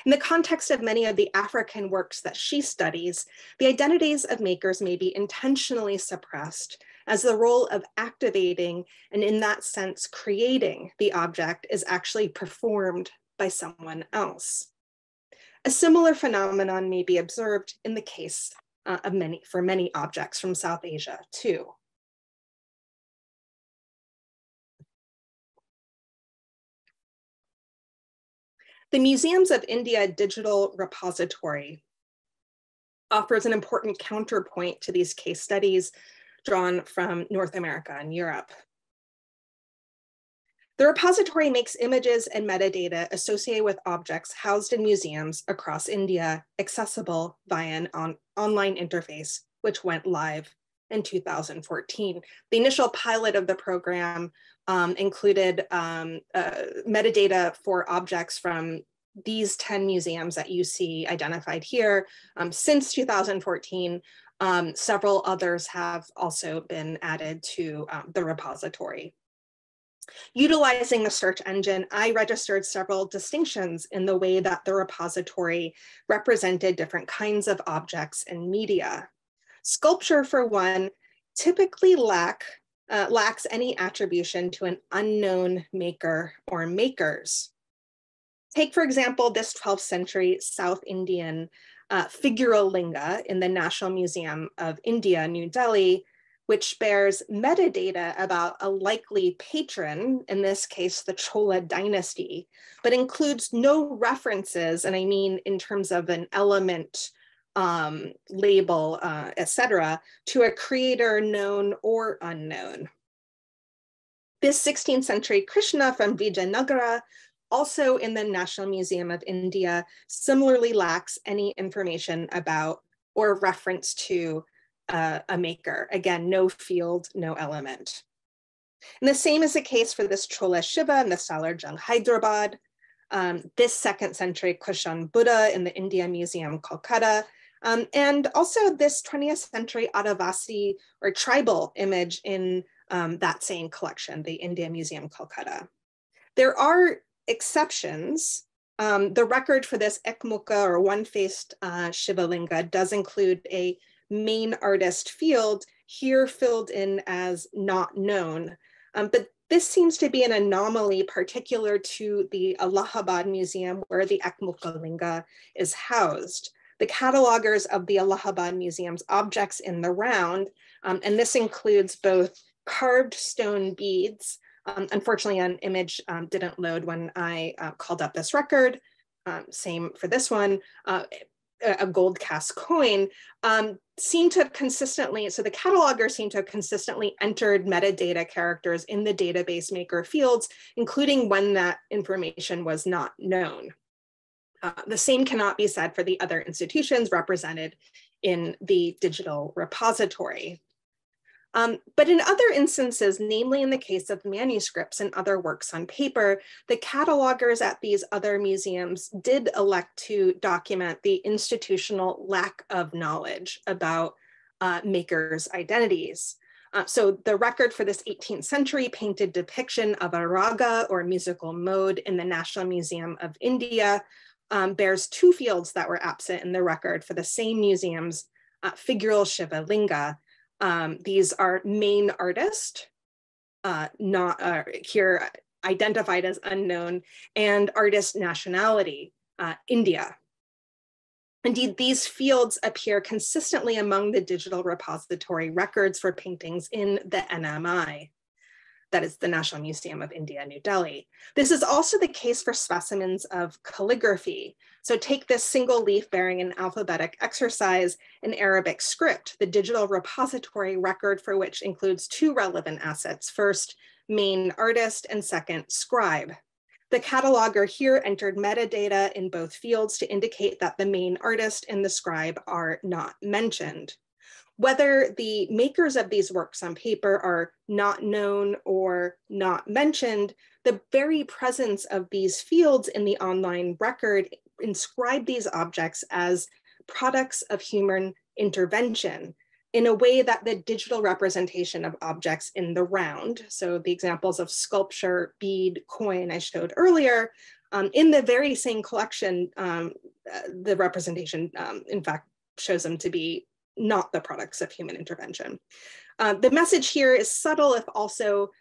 In the context of many of the African works that she studies, the identities of makers may be intentionally suppressed, as the role of activating and in that sense creating the object is actually performed by someone else. A similar phenomenon may be observed in the case of many objects from South Asia too. The Museums of India Digital Repository offers an important counterpoint to these case studies drawn from North America and Europe. The repository makes images and metadata associated with objects housed in museums across India accessible via an online interface, which went live in 2014. The initial pilot of the program included metadata for objects from these 10 museums that you see identified here. Since 2014, several others have also been added to the repository. Utilizing the search engine, I registered several distinctions in the way that the repository represented different kinds of objects and media. Sculpture, for one, typically lacks any attribution to an unknown maker or makers. Take, for example, this 12th century South Indian figuralinga in the National Museum of India, New Delhi, which bears metadata about a likely patron, in this case, the Chola dynasty, but includes no references, and I mean in terms of an element label, etc., to a creator known or unknown. This 16th century Krishna from Vijayanagara, also in the National Museum of India, similarly lacks any information about or reference to a maker. Again, no field, no element. And the same is the case for this Chola Shiva in the Salarjung, Hyderabad, this 2nd century Kushan Buddha in the India Museum, Kolkata, and also this 20th century Adivasi or tribal image in that same collection, the India Museum, Kolkata. There are exceptions. The record for this Ekmukha or one-faced Shivalinga does include a main artist field, here filled in as not known. But this seems to be an anomaly particular to the Allahabad Museum where the Ekmukha Linga is housed. The catalogers of the Allahabad Museum's objects in the round, and this includes both carved stone beads Unfortunately, an image didn't load when I called up this record. Same for this one. A gold cast coin seemed to have consistently, so the cataloger seemed to have consistently entered metadata characters in the database maker fields, including when that information was not known. The same cannot be said for the other institutions represented in the digital repository. But in other instances, namely in the case of manuscripts and other works on paper, the catalogers at these other museums did elect to document the institutional lack of knowledge about makers' identities. So the record for this 18th century painted depiction of a raga or musical mode in the National Museum of India bears two fields that were absent in the record for the same museum's figural Shiva Linga. These are main artist, not here identified as unknown, and artist nationality, India. Indeed, these fields appear consistently among the digital repository records for paintings in the NMI, that is the National Museum of India, New Delhi. This is also the case for specimens of calligraphy. So take this single leaf bearing an alphabetic exercise in Arabic script, the digital repository record for which includes two relevant assets. First, main artist, and second, scribe. The cataloger here entered metadata in both fields to indicate that the main artist and the scribe are not mentioned. Whether the makers of these works on paper are not known or not mentioned, the very presence of these fields in the online record inscribe these objects as products of human intervention in a way that the digital representation of objects in the round, so the examples of sculpture, bead, coin I showed earlier, in the very same collection, the representation, in fact, shows them to be not the products of human intervention. The message here is subtle, if also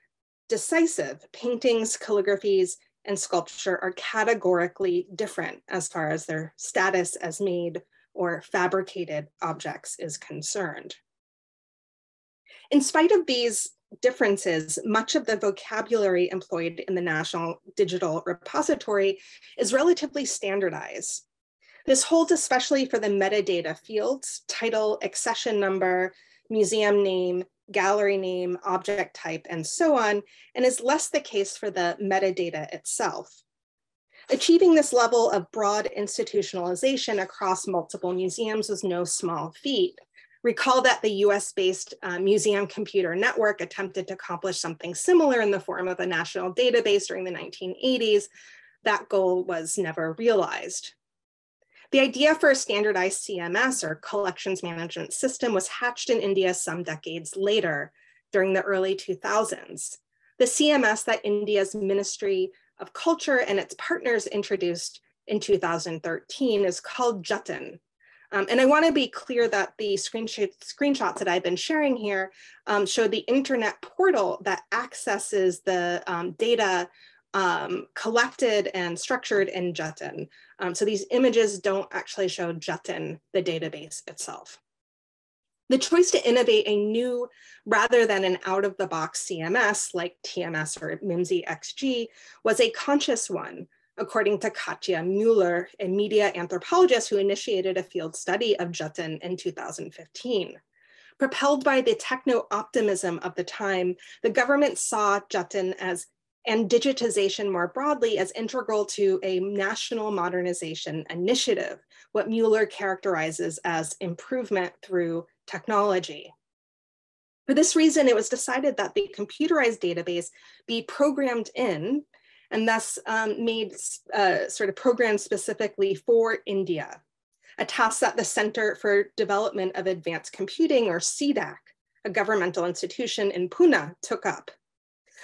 decisive. Paintings, calligraphies, and sculpture are categorically different as far as their status as made or fabricated objects is concerned. In spite of these differences, much of the vocabulary employed in the National Digital Repository is relatively standardized. This holds especially for the metadata fields: title, accession number, museum name, gallery name, object type, and so on, and is less the case for the metadata itself. Achieving this level of broad institutionalization across multiple museums was no small feat. Recall that the US-based Museum Computer Network attempted to accomplish something similar in the form of a national database during the 1980s. That goal was never realized. The idea for a standardized CMS, or collections management system, was hatched in India some decades later, during the early 2000s. The CMS that India's Ministry of Culture and its partners introduced in 2013 is called Jatin. And I want to be clear that the screenshots that I've been sharing here show the internet portal that accesses the data collected and structured in Jatin. So these images don't actually show Jatin, the database itself. The choice to innovate a new rather than an out-of-the-box CMS like TMS or MIMSI XG was a conscious one, according to Katja Müller, a media anthropologist who initiated a field study of Jatin in 2015. Propelled by the techno-optimism of the time, the government saw Jatin as, and digitization more broadly, as integral to a national modernization initiative, what Müller characterizes as improvement through technology. For this reason, it was decided that the computerized database be programmed in, and thus made sort of programmed specifically for India, a task that the Center for Development of Advanced Computing, or CDAC, a governmental institution in Pune, took up.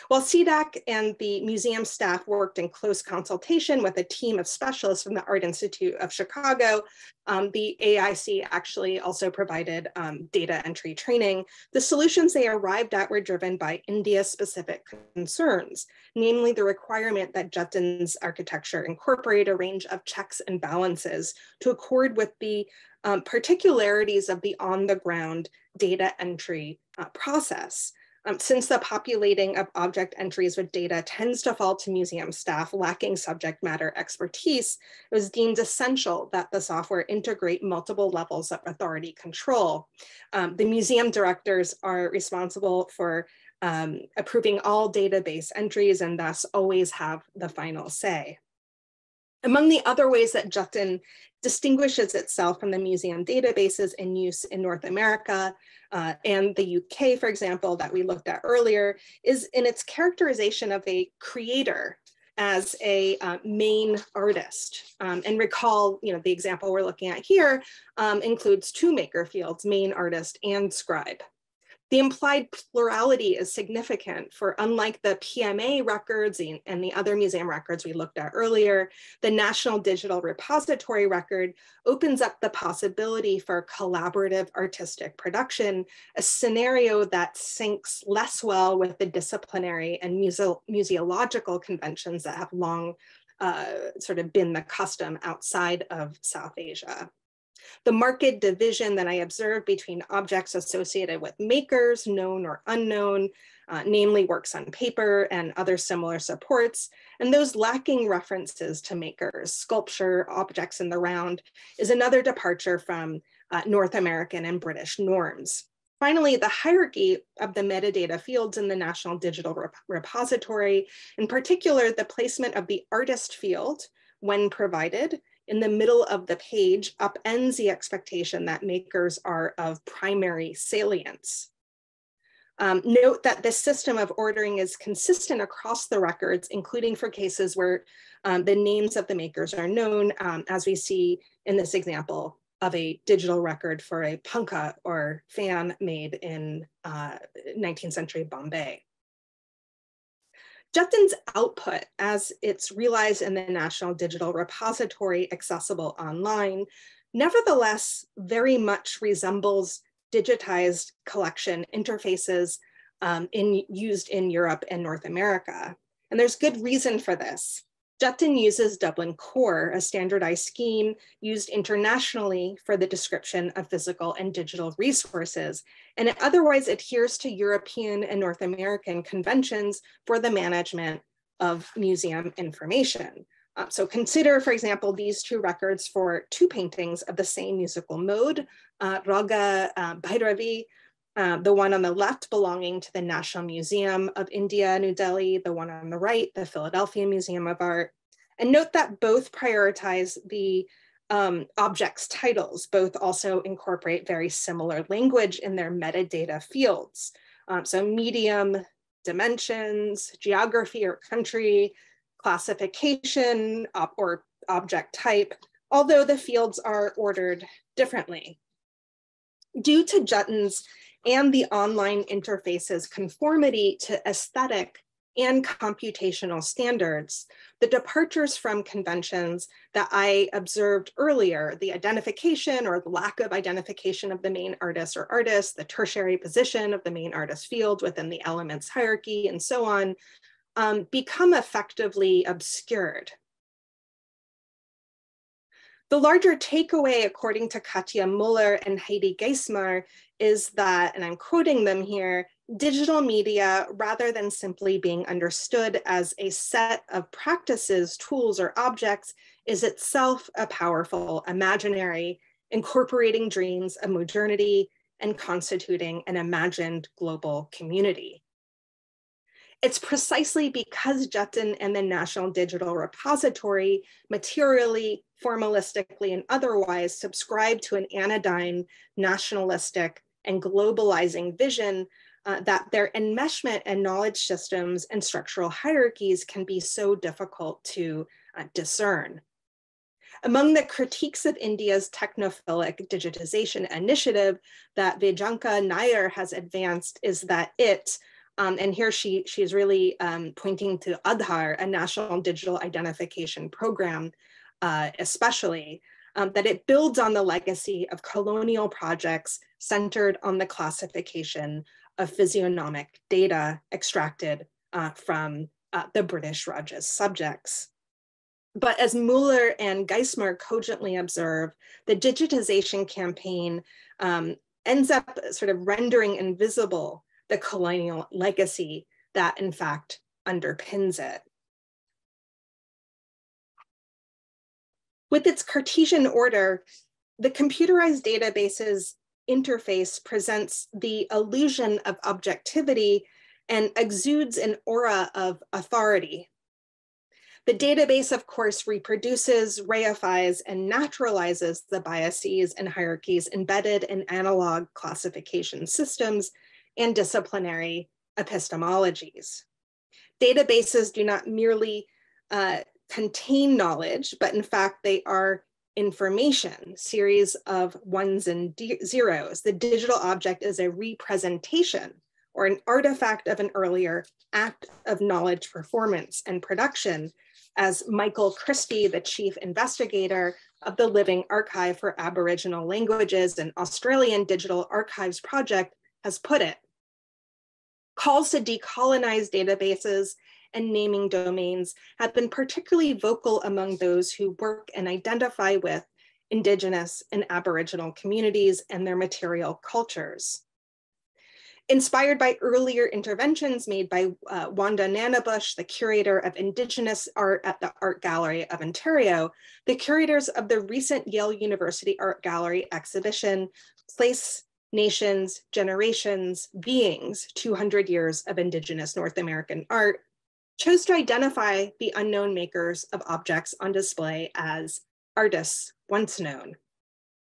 While CDAC and the museum staff worked in close consultation with a team of specialists from the Art Institute of Chicago, the AIC actually also provided data entry training. The solutions they arrived at were driven by India-specific concerns, namely the requirement that Jatin's architecture incorporate a range of checks and balances to accord with the particularities of the on-the-ground data entry process. Since the populating of object entries with data tends to fall to museum staff lacking subject matter expertise, it was deemed essential that the software integrate multiple levels of authority control. The museum directors are responsible for approving all database entries and thus always have the final say. Among the other ways that Jotun distinguishes itself from the museum databases in use in North America and the UK, for example, that we looked at earlier, is in its characterization of a creator as a main artist. And recall, the example we're looking at here includes two maker fields, main artist and scribe. The implied plurality is significant, for unlike the PMA records and the other museum records we looked at earlier, the National Digital Repository record opens up the possibility for collaborative artistic production, a scenario that syncs less well with the disciplinary and museological conventions that have long sort of been the custom outside of South Asia. The marked division that I observed between objects associated with makers, known or unknown, namely works on paper and other similar supports, and those lacking references to makers, sculpture, objects in the round, is another departure from North American and British norms. Finally, the hierarchy of the metadata fields in the National Digital Repository, in particular, the placement of the artist field when provided in the middle of the page upends the expectation that makers are of primary salience. Note that this system of ordering is consistent across the records, including for cases where the names of the makers are known, as we see in this example of a digital record for a punkah or fan made in 19th century Bombay. Jotun's output, as it's realized in the National Digital Repository accessible online, nevertheless very much resembles digitized collection interfaces used in Europe and North America. And there's good reason for this. Jotun uses Dublin Core, a standardized scheme used internationally for the description of physical and digital resources, and it otherwise adheres to European and North American conventions for the management of museum information. So consider, for example, these two records for two paintings of the same musical mode, Raga Bhairavi, the one on the left belonging to the National Museum of India, New Delhi, the one on the right, the Philadelphia Museum of Art. And note that both prioritize the objects' titles. Both also incorporate very similar language in their metadata fields. So medium, dimensions, geography or country, classification, or object type, although the fields are ordered differently. Due to Jotun's and the online interface's conformity to aesthetic and computational standards, the departures from conventions that I observed earlier, the identification or the lack of identification of the main artist or artist, the tertiary position of the main artist field within the elements hierarchy, and so on, become effectively obscured. The larger takeaway, according to Katja Muller and Heidi Geismar, is that, and I'm quoting them here, digital media, rather than simply being understood as a set of practices, tools, or objects, is itself a powerful imaginary, incorporating dreams of modernity and constituting an imagined global community. It's precisely because Jotun and the National Digital Repository materially, formalistically, and otherwise subscribe to an anodyne, nationalistic, and globalizing vision that their enmeshment and knowledge systems and structural hierarchies can be so difficult to discern. Among the critiques of India's technophilic digitization initiative that Vijanka Nair has advanced is that it, and here she's really pointing to Aadhaar, a national digital identification program, especially, that it builds on the legacy of colonial projects centered on the classification of physiognomic data extracted from the British Raj's subjects. But as Muller and Geismar cogently observe, the digitization campaign ends up sort of rendering invisible the colonial legacy that in fact underpins it. With its Cartesian order, the computerized database's interface presents the illusion of objectivity and exudes an aura of authority. The database, of course, reproduces, reifies, and naturalizes the biases and hierarchies embedded in analog classification systems and disciplinary epistemologies. Databases do not merely contain knowledge, but in fact, they are information, series of ones and zeros. The digital object is a representation or an artifact of an earlier act of knowledge performance and production, as Michael Christie, the chief investigator of the Living Archive for Aboriginal Languages and Australian Digital Archives Project, has put it. Calls to decolonize databases and naming domains have been particularly vocal among those who work and identify with Indigenous and Aboriginal communities and their material cultures. Inspired by earlier interventions made by Wanda Nanabush, the curator of Indigenous art at the Art Gallery of Ontario, the curators of the recent Yale University Art Gallery exhibition, Place, Nations, Generations, Beings, 200 Years of Indigenous North American Art, chose to identify the unknown makers of objects on display as artists once known,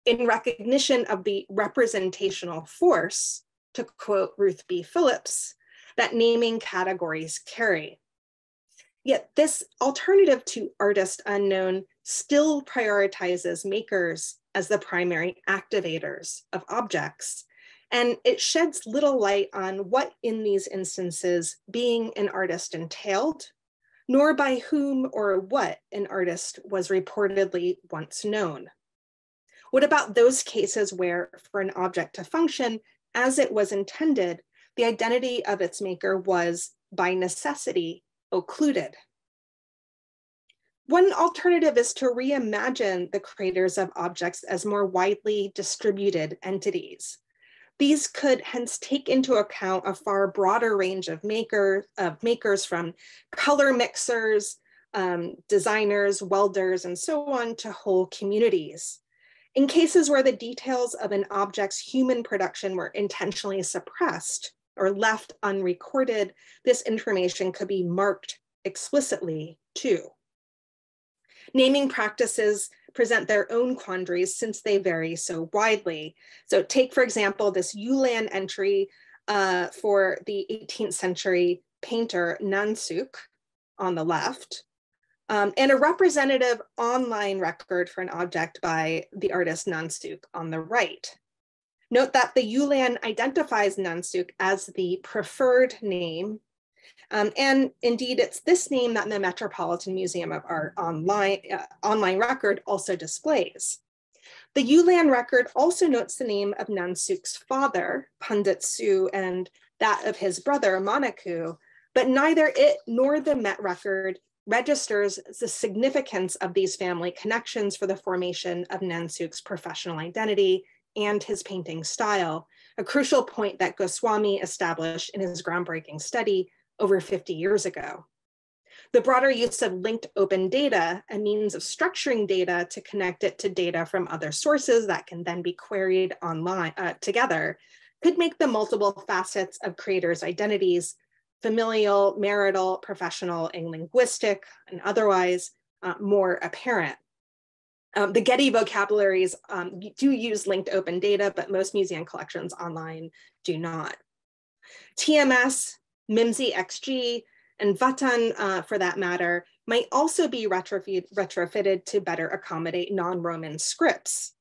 in recognition of the representational force, to quote Ruth B. Phillips, that naming categories carry. Yet this alternative to artist unknown still prioritizes makers as the primary activators of objects, and it sheds little light on what in these instances being an artist entailed, nor by whom or what an artist was reportedly once known. What about those cases where, for an object to function as it was intended, the identity of its maker was, by necessity, occluded? One alternative is to reimagine the creators of objects as more widely distributed entities. These could hence take into account a far broader range of makers from color mixers, designers, welders, and so on, to whole communities. In cases where the details of an object's human production were intentionally suppressed or left unrecorded, this information could be marked explicitly too. Naming practices present their own quandaries since they vary so widely. So take, for example, this Yulan entry for the 18th century painter Nansuk on the left, and a representative online record for an object by the artist Nansuk on the right. Note that the Yulan identifies Nansuk as the preferred name, and indeed it's this name that the Metropolitan Museum of Art online record also displays. The Yulan record also notes the name of Nansuk's father, Pandit Su, and that of his brother, Manaku, but neither it nor the Met record registers the significance of these family connections for the formation of Nansuk's professional identity and his painting style, a crucial point that Goswami established in his groundbreaking study over 50 years ago. The broader use of linked open data, a means of structuring data to connect it to data from other sources that can then be queried online together, could make the multiple facets of creators' identities, familial, marital, professional, and linguistic, and otherwise, more apparent. The Getty vocabularies do use linked open data, but most museum collections online do not. TMS, MIMSI XG, and Vatan, for that matter, might also be retrofitted to better accommodate non-Roman scripts.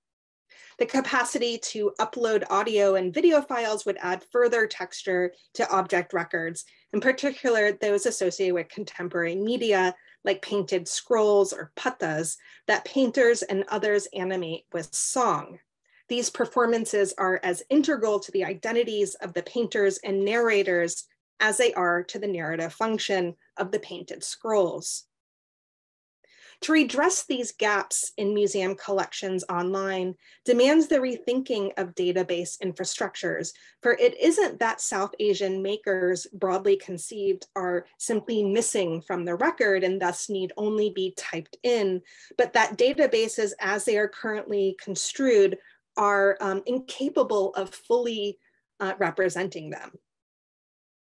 The capacity to upload audio and video files would add further texture to object records, in particular those associated with contemporary media like painted scrolls or pattas that painters and others animate with song. These performances are as integral to the identities of the painters and narrators as they are to the narrative function of the painted scrolls. To redress these gaps in museum collections online demands the rethinking of database infrastructures, for it isn't that South Asian makers, broadly conceived, are simply missing from the record and thus need only be typed in, but that databases as they are currently construed are incapable of fully representing them.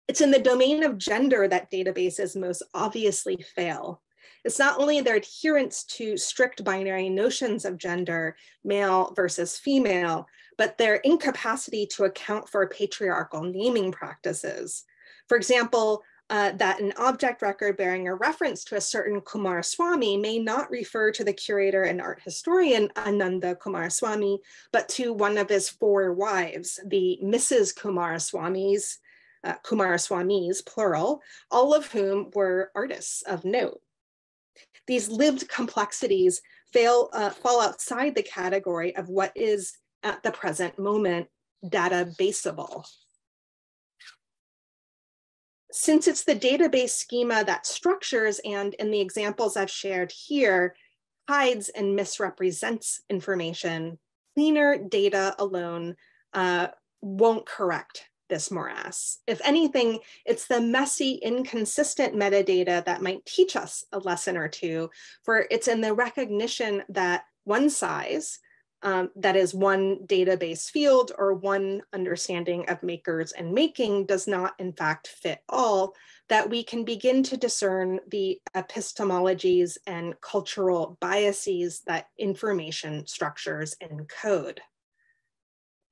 It's in the domain of gender that databases most obviously fail. It's not only their adherence to strict binary notions of gender, male versus female, but their incapacity to account for patriarchal naming practices. For example, that an object record bearing a reference to a certain Kumaraswamy may not refer to the curator and art historian Ananda Kumaraswamy, but to one of his 4 wives, the Mrs. Kumaraswamys, plural, all of whom were artists of note. These lived complexities fall outside the category of what is at the present moment databaseable. Since it's the database schema that structures and in the examples I've shared here, hides and misrepresents information, cleaner data alone won't correct this morass. If anything, it's the messy, inconsistent metadata that might teach us a lesson or two, for it's in the recognition that one size, that is one database field or one understanding of makers and making does not in fact fit all, that we can begin to discern the epistemologies and cultural biases that information structures encode.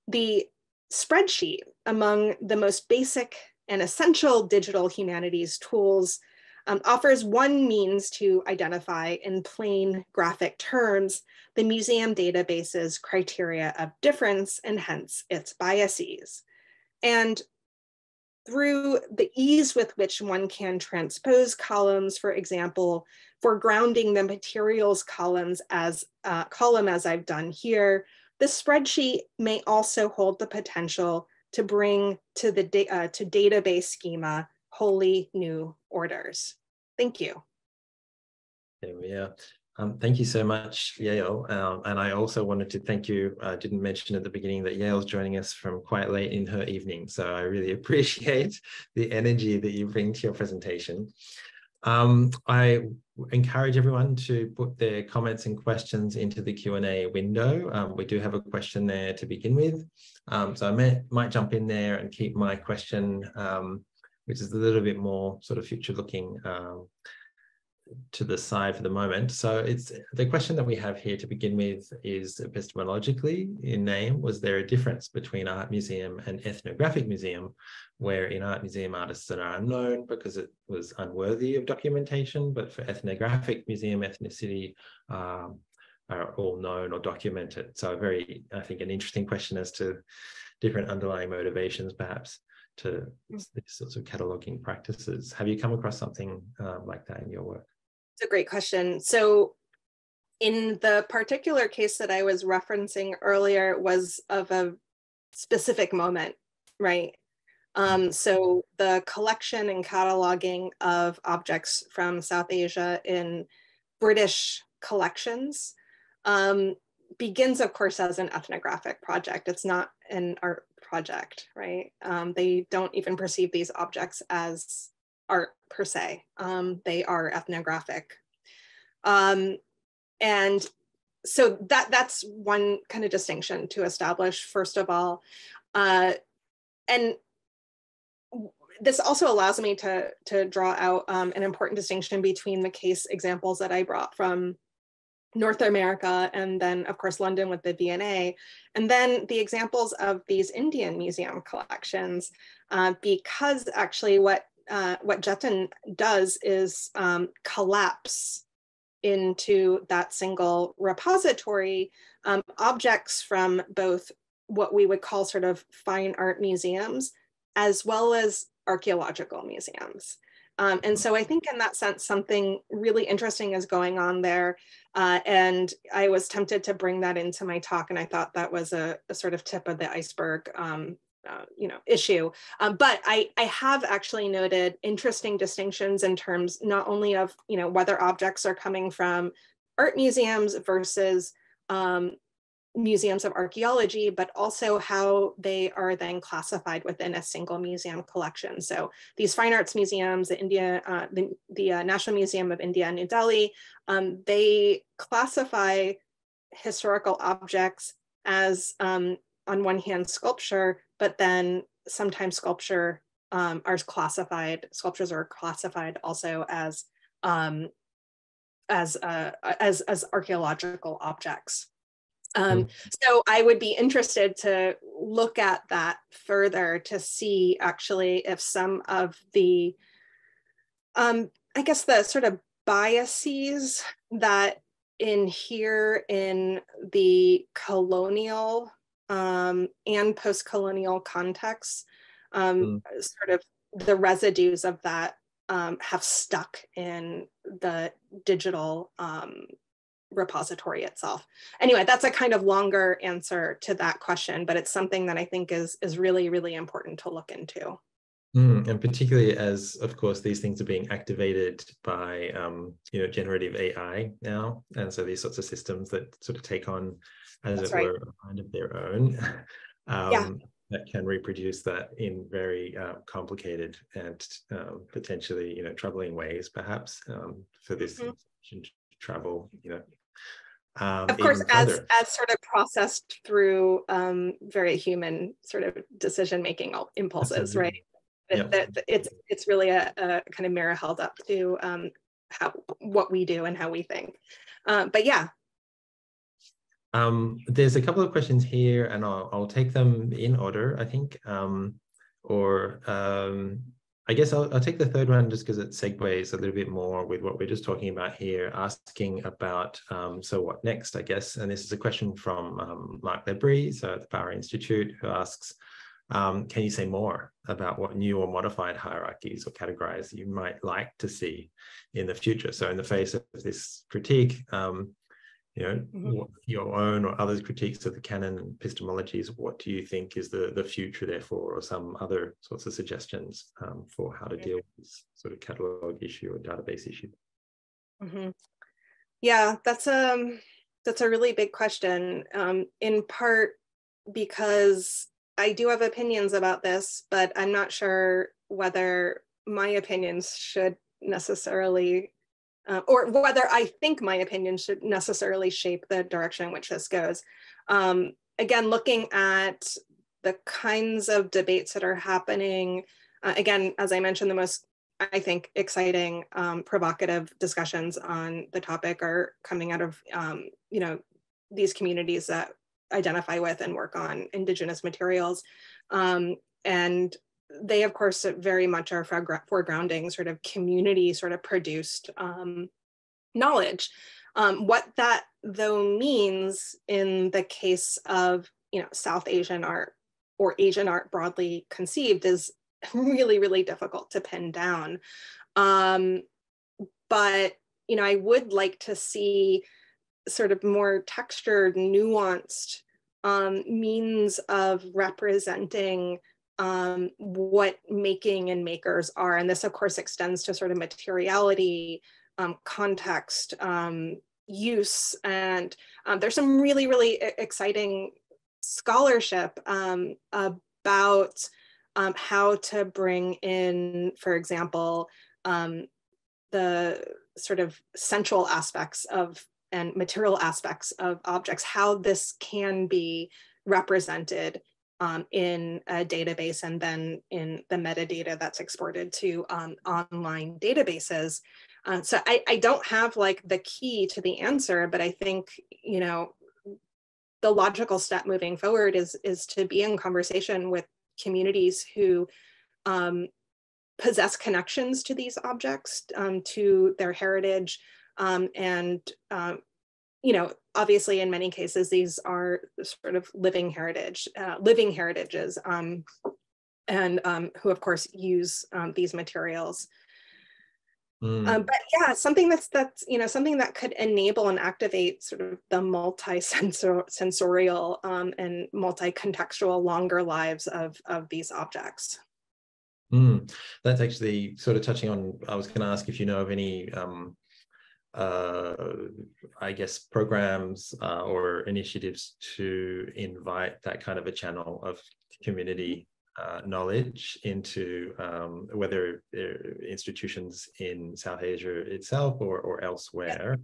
The spreadsheet, among the most basic and essential digital humanities tools, offers one means to identify in plain graphic terms the museum database's criteria of difference and hence its biases. And through the ease with which one can transpose columns, for example, for grounding the materials columns as column as I've done here, the spreadsheet may also hold the potential to bring to the to database schema wholly new orders. Thank you. There we are. Thank you so much, Yael. And I also wanted to thank you. I didn't mention at the beginning that Yael's joining us from quite late in her evening. So I really appreciate the energy that you bring to your presentation. I encourage everyone to put their comments and questions into the Q&A window. We do have a question there to begin with. So I might jump in there and keep my question, which is a little bit more sort of future looking, to the side for the moment. So it's the question that we have here to begin with is epistemologically in name. Was there a difference between art museum and ethnographic museum, where in art museum artists are unknown because it was unworthy of documentation, but for ethnographic museum ethnicity are all known or documented? So very, I think, an interesting question as to different underlying motivations perhaps to these sorts of cataloging practices. Have you come across something like that in your work? It's a great question. So in the particular case that I was referencing earlier was of a specific moment, right? So the collection and cataloging of objects from South Asia in British collections begins, of course, as an ethnographic project. It's not an art project, right? They don't even perceive these objects as art per se. They are ethnographic. And so that's one kind of distinction to establish, first of all. And this also allows me to draw out an important distinction between the case examples that I brought from North America and then, of course, London with the V&A, and then the examples of these Indian museum collections, because actually what Jatin does is collapse into that single repository objects from both what we would call sort of fine art museums, as well as archaeological museums. And so I think in that sense, something really interesting is going on there. And I was tempted to bring that into my talk, and I thought that was a sort of tip of the iceberg issue. But I have actually noted interesting distinctions in terms not only of whether objects are coming from art museums versus museums of archaeology, but also how they are then classified within a single museum collection. So these fine arts museums, the National Museum of India in New Delhi, they classify historical objects as, on one hand, sculpture, but then sometimes sculptures are classified also as archaeological objects. So I would be interested to look at that further to see actually if some of the, I guess the sort of biases that inhere in the colonial and post-colonial contexts, sort of the residues of that have stuck in the digital repository itself. Anyway, that's a kind of longer answer to that question, but it's something that I think is really, really important to look into. And particularly as, of course, these things are being activated by, generative AI now. And so these sorts of systems that sort of take on, as it were, a mind of their own, that can reproduce that in very complicated and potentially, troubling ways, perhaps, for this information to travel, of course, as sort of processed through very human sort of decision-making impulses, right? It's really a kind of mirror held up to what we do and how we think. But yeah. There's a couple of questions here, and I'll take them in order, I think. I guess I'll take the third one just because it segues a little bit more with what we're just talking about here, asking about, so what next, I guess. And this is a question from Mark Lebry, so at the Power Institute, who asks, can you say more about what new or modified hierarchies or categories you might like to see in the future? So in the face of this critique, what your own or others' critiques of the canon and epistemologies, what do you think is the future, therefore, or some other sorts of suggestions for how to deal with this sort of catalog issue or database issue? Yeah, that's a really big question, in part because I do have opinions about this, but I'm not sure whether my opinions should necessarily or whether I think my opinion should necessarily shape the direction in which this goes. Again, looking at the kinds of debates that are happening, again, as I mentioned, the most, I think, exciting, provocative discussions on the topic are coming out of, these communities that identify with and work on Indigenous materials. And they, of course, very much are foregrounding sort of community sort of produced knowledge. What that, though, means in the case of, South Asian art or Asian art broadly conceived is really, really difficult to pin down. But, I would like to see sort of more textured, nuanced means of representing what making and makers are. And this, of course, extends to sort of materiality, context, use. And there's some really, really exciting scholarship about how to bring in, for example, the sort of central aspects of and material aspects of objects, how this can be represented in a database and then in the metadata that's exported to online databases. So I don't have like the key to the answer, but I think, the logical step moving forward is to be in conversation with communities who possess connections to these objects, to their heritage, and obviously in many cases, these are sort of living heritages, and who of course use these materials. But yeah, something that's something that could enable and activate sort of the multi-sensorial and multi-contextual longer lives of these objects. That's actually sort of touching on, I was going to ask if you know of any I guess, programs or initiatives to invite that kind of a channel of community knowledge into whether institutions in South Asia itself or elsewhere.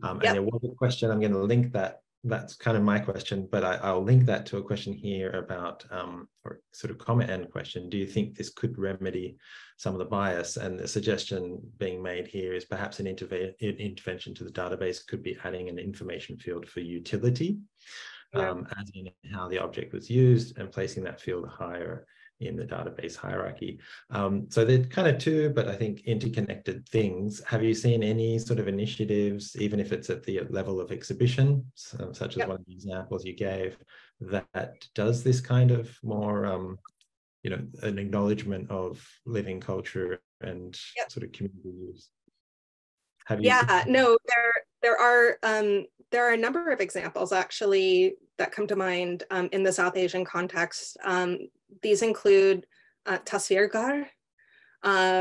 And there was a question, I'm going to link that. That's kind of my question, but I'll link that to a question here about, or sort of comment and question, do you think this could remedy some of the bias? And the suggestion being made here is perhaps an intervention to the database could be adding an information field for utility, as in how the object was used, and placing that field higher in the database hierarchy. So they're kind of two, but I think interconnected things. Have you seen any sort of initiatives, even if it's at the level of exhibition, such as one of the examples you gave, that does this kind of more, you know, an acknowledgement of living culture and sort of community use? Have you no, there are a number of examples actually that come to mind in the South Asian context. These include tasvirgar,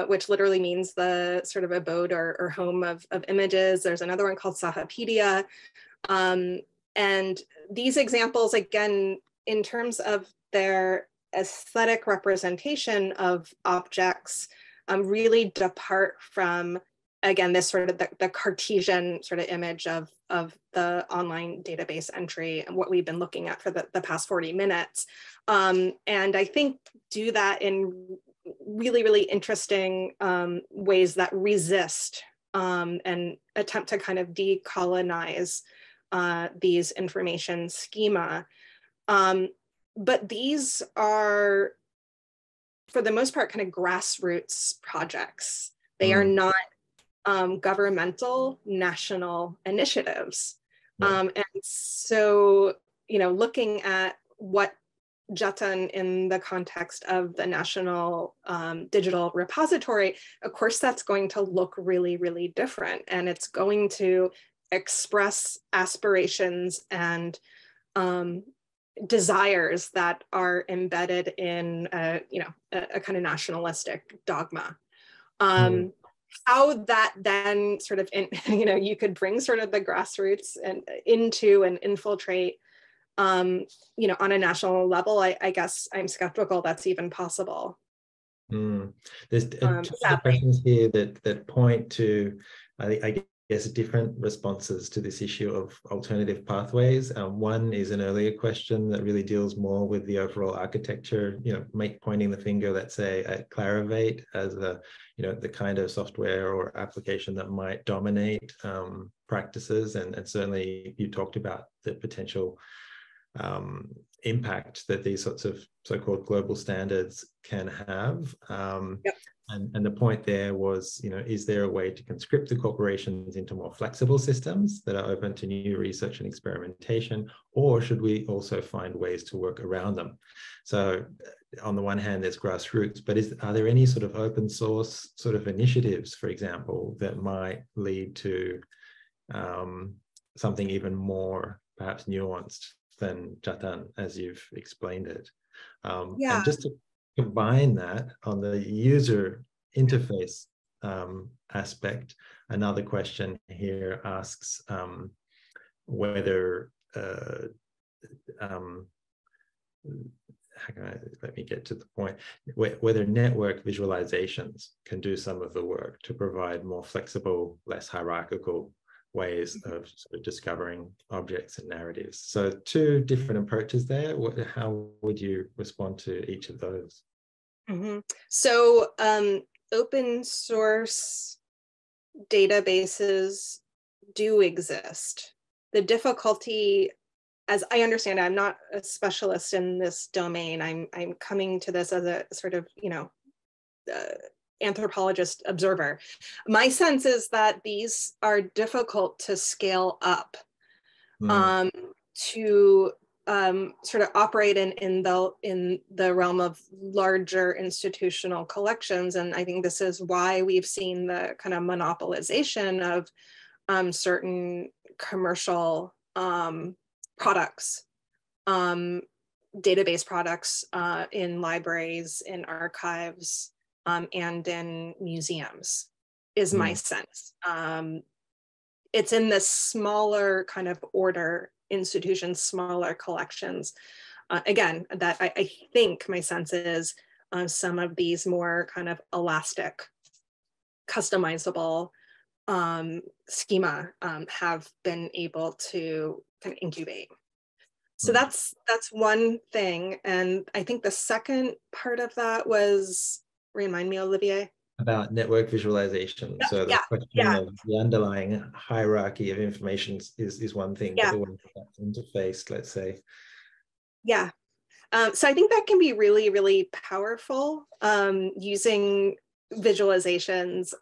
which literally means the sort of abode or home of images. There's another one called Sahapedia. And these examples, again, in terms of their aesthetic representation of objects, really depart from, again, this sort of the Cartesian sort of image of the online database entry and what we've been looking at for the past 40 minutes. And I think do that in really, really interesting ways that resist and attempt to kind of decolonize these information schema. But these are, for the most part, kind of grassroots projects. They are not governmental national initiatives. And so, you know, looking at what Jatan in the context of the National Digital Repository, of course, that's going to look really, really different. And it's going to express aspirations and desires that are embedded in a kind of nationalistic dogma. How that then sort of, you could bring sort of the grassroots and into and infiltrate, on a national level, I guess I'm skeptical that's even possible. There's two questions here that point to, I guess, different responses to this issue of alternative pathways. One is an earlier question that really deals more with the overall architecture, pointing the finger, let's say, at Clarivate as the kind of software or application that might dominate practices. And certainly you talked about the potential impact that these sorts of so-called global standards can have. And the point there was, is there a way to conscript the corporations into more flexible systems that are open to new research and experimentation, or should we also find ways to work around them? So on the one hand, there's grassroots, but are there any sort of open source sort of initiatives, for example, that might lead to something even more perhaps nuanced than Jatan, as you've explained it? And just to combine that on the user interface aspect, another question here asks whether let me get to the point, whether network visualizations can do some of the work to provide more flexible, less hierarchical ways of sort of discovering objects and narratives. So two different approaches there. How would you respond to each of those? So open source databases do exist. The difficulty, as I understand it, I'm not a specialist in this domain. I'm coming to this as a sort of, anthropologist observer. My sense is that these are difficult to scale up to sort of operate in the realm of larger institutional collections. And I think this is why we've seen the kind of monopolization of certain commercial products, database products in libraries, in archives, and in museums, is my sense. it's in the smaller kind of order institutions, smaller collections. Again, that I think my sense is some of these more kind of elastic, customizable schema have been able to kind of incubate. So that's one thing. And I think the second part of that was, remind me, Olivier? About network visualization. So the question of the underlying hierarchy of information is one thing, but the way that's interfaced, let's say. Yeah. So I think that can be really, really powerful using visualizations.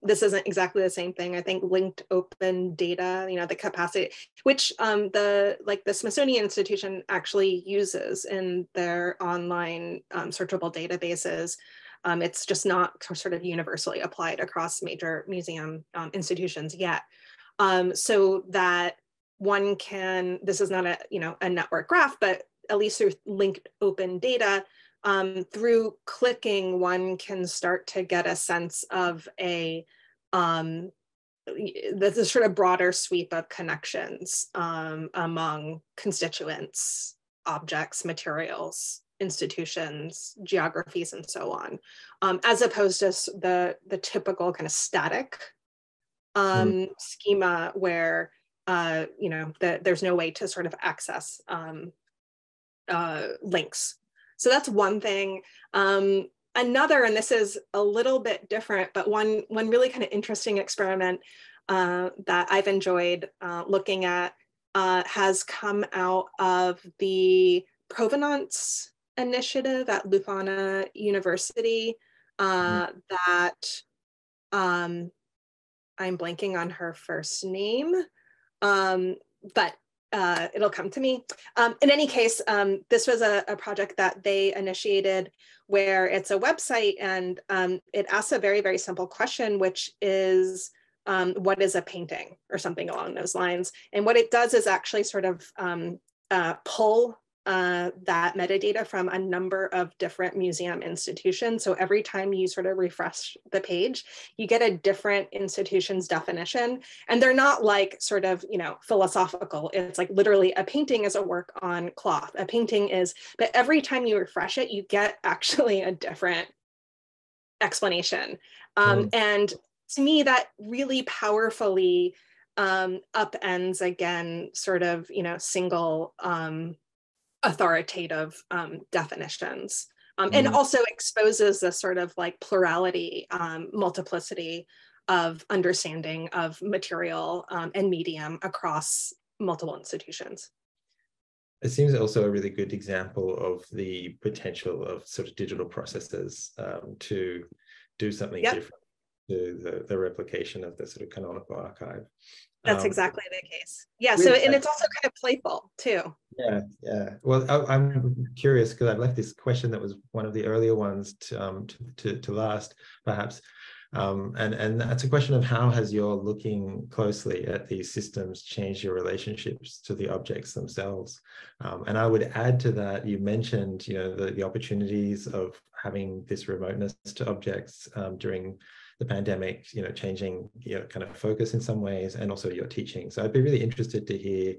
This isn't exactly the same thing. I think linked open data, the capacity, which the Smithsonian Institution actually uses in their online searchable databases. It's just not sort of universally applied across major museum institutions yet. So that one can, this is not a network graph, but at least through linked open data, through clicking, one can start to get a sense of the sort of broader sweep of connections among constituents, objects, materials, institutions, geographies, and so on, as opposed to the typical kind of static schema where there's no way to sort of access links. So that's one thing. Another, and this is a little bit different, but one really kind of interesting experiment that I've enjoyed looking at has come out of the Provenance initiative at Leuphana University that I'm blanking on her first name, but it'll come to me. In any case, this was a project that they initiated where it's a website, and it asks a very, very simple question, which is, what is a painting, or something along those lines. And what it does is actually sort of pull that metadata from a number of different museum institutions. So every time you sort of refresh the page, you get a different institution's definition. And they're not like sort of, philosophical. It's like literally a painting is a work on cloth. A painting is, but every time you refresh it, you get actually a different explanation. And to me, that really powerfully upends, again, sort of, single authoritative definitions, and also exposes the sort of like plurality, multiplicity of understanding of material and medium across multiple institutions. It seems also a really good example of the potential of sort of digital processes to do something different to the replication of the sort of canonical archive. That's exactly the case. Yeah. So, and it's also kind of playful too. Yeah. Well, I'm curious because I've left this question that was one of the earlier ones to last, perhaps. And that's a question of how has your looking closely at these systems changed your relationships to the objects themselves? And I would add to that, you mentioned, the opportunities of having this remoteness to objects during the pandemic, changing your kind of focus in some ways, and also your teaching. So I'd be really interested to hear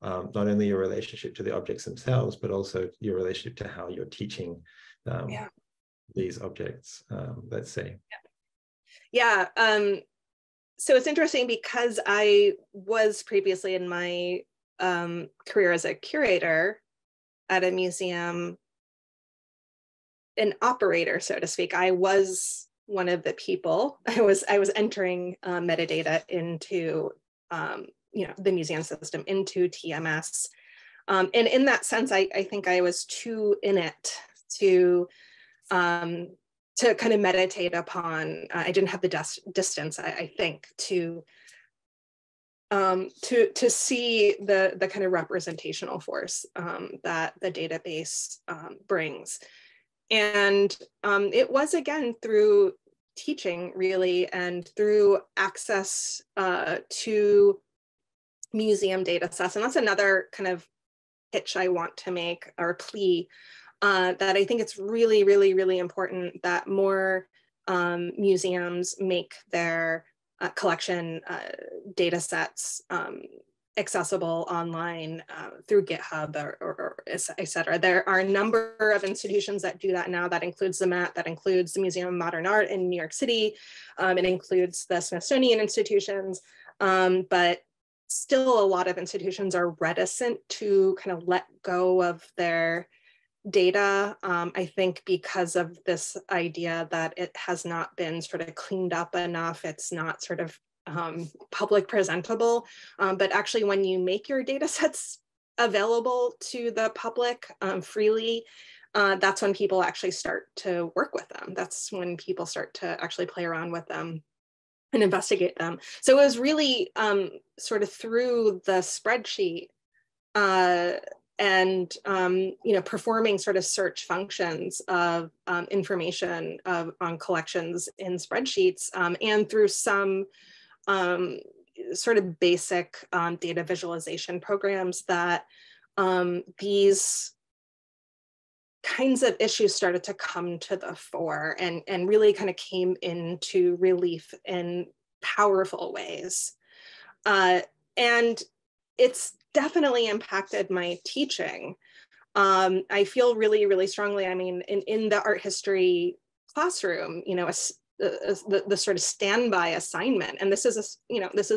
not only your relationship to the objects themselves, but also your relationship to how you're teaching these objects, let's say. Yeah. So it's interesting because I was previously in my career as a curator at a museum, an operator, so to speak. I was one of the people. I was entering metadata into the museum system, into TMS, and in that sense, I think I was too in it to kind of meditate upon. I didn't have the distance, I think, to see the kind of representational force that the database brings. And it was, again, through teaching, really, and through access to museum data sets. And that's another kind of pitch I want to make, or plea, that I think it's really, really, really important that more museums make their collection data sets accessible online through GitHub or et cetera. There are a number of institutions that do that now. That includes the Met, that includes the Museum of Modern Art in New York City. It includes the Smithsonian institutions, but still a lot of institutions are reticent to kind of let go of their data, I think because of this idea that it has not been sort of cleaned up enough. It's not sort of public presentable, but actually when you make your data sets available to the public freely, that's when people actually start to work with them. That's when people start to actually play around with them and investigate them. So it was really sort of through the spreadsheet and performing sort of search functions of information on collections in spreadsheets, and through some sort of basic data visualization programs that these kinds of issues started to come to the fore and really kind of came into relief in powerful ways. And it's definitely impacted my teaching. I feel really, really strongly, I mean, in the art history classroom, you know, the sort of standby assignment, and this is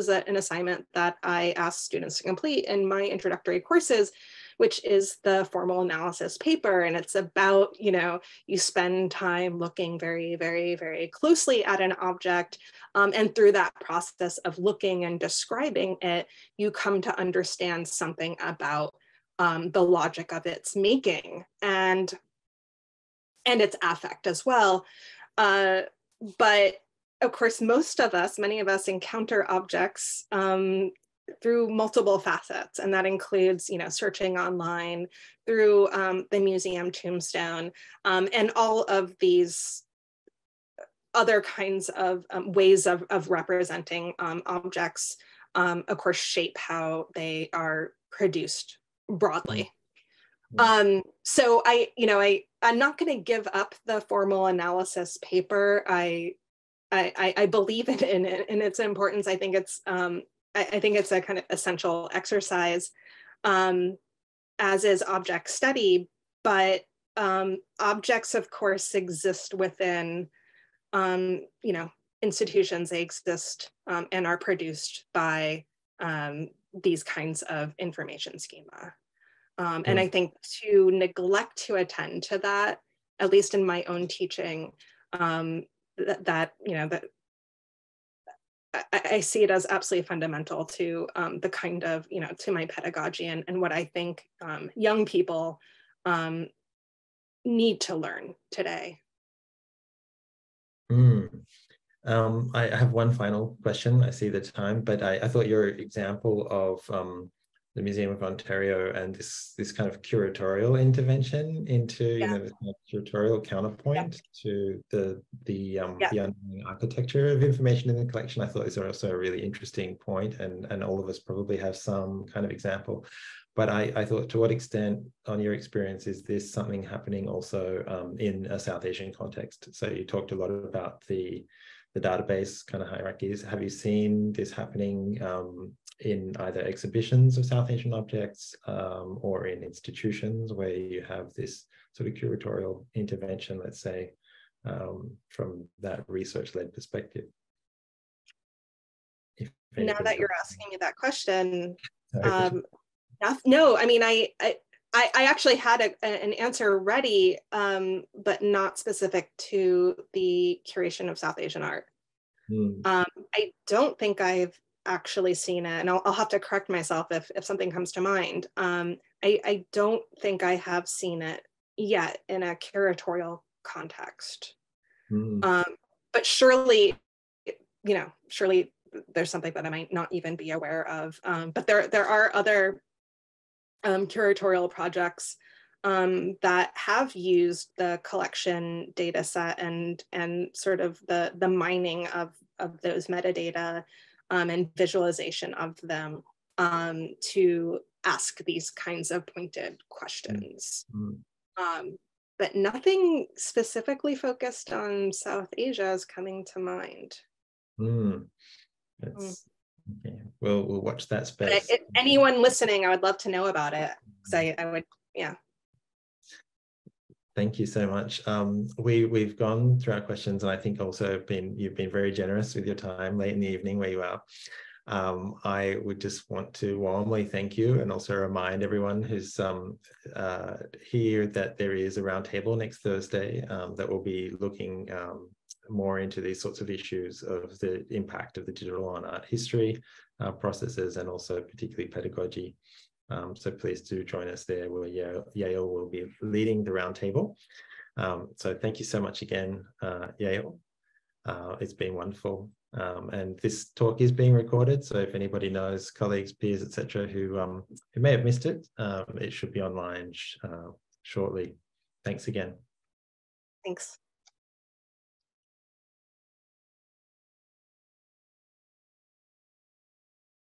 an assignment that I ask students to complete in my introductory courses, which is the formal analysis paper. And it's about, you know, you spend time looking very, very, very closely at an object. And through that process of looking and describing it, you come to understand something about the logic of its making and its affect as well. But of course, many of us encounter objects through multiple facets, and that includes, you know, searching online, through the museum tombstone, and all of these other kinds of ways of representing objects, of course, shape how they are produced broadly. So I'm not going to give up the formal analysis paper. I believe in its importance. I think it's a kind of essential exercise, as is object study. But objects, of course, exist within institutions. They exist and are produced by these kinds of information schema. And I think to neglect to attend to that, at least in my own teaching, that I see it as absolutely fundamental to the kind of, to my pedagogy and what I think young people need to learn today. I have one final question. I see the time, but I thought your example of the Museum of Ontario and this kind of curatorial intervention into this kind of curatorial counterpoint to the underlying architecture of information in the collection, I thought is also a really interesting point, and all of us probably have some kind of example. But I thought, to what extent, on your experience, is this something happening also in a South Asian context? So you talked a lot about the database kind of hierarchies. Have you seen this happening in either exhibitions of South Asian objects or in institutions where you have this sort of curatorial intervention, let's say, from that research-led perspective? Now that you're asking me that question, no, I mean, I actually had an answer ready, but not specific to the curation of South Asian art. I don't think I've actually seen it, and I'll have to correct myself if something comes to mind. I don't think I have seen it yet in a curatorial context. But surely there's something that I might not even be aware of. But there are other curatorial projects that have used the collection data set and sort of the mining of those metadata and visualization of them to ask these kinds of pointed questions. But nothing specifically focused on South Asia is coming to mind. It's, yeah, we'll watch that space. If anyone listening, I would love to know about it, because I would, yeah. Thank you so much. We've gone through our questions, and I think also you've been very generous with your time late in the evening where you are. I would just want to warmly thank you, and also remind everyone who's here that there is a roundtable next Thursday that will be looking more into these sorts of issues of the impact of the digital on art history processes, and also particularly pedagogy. So please do join us there, where Yael will be leading the roundtable. So thank you so much again, Yael. It's been wonderful. And this talk is being recorded, so if anybody knows colleagues, peers, etc., who may have missed it, it should be online shortly. Thanks again. Thanks.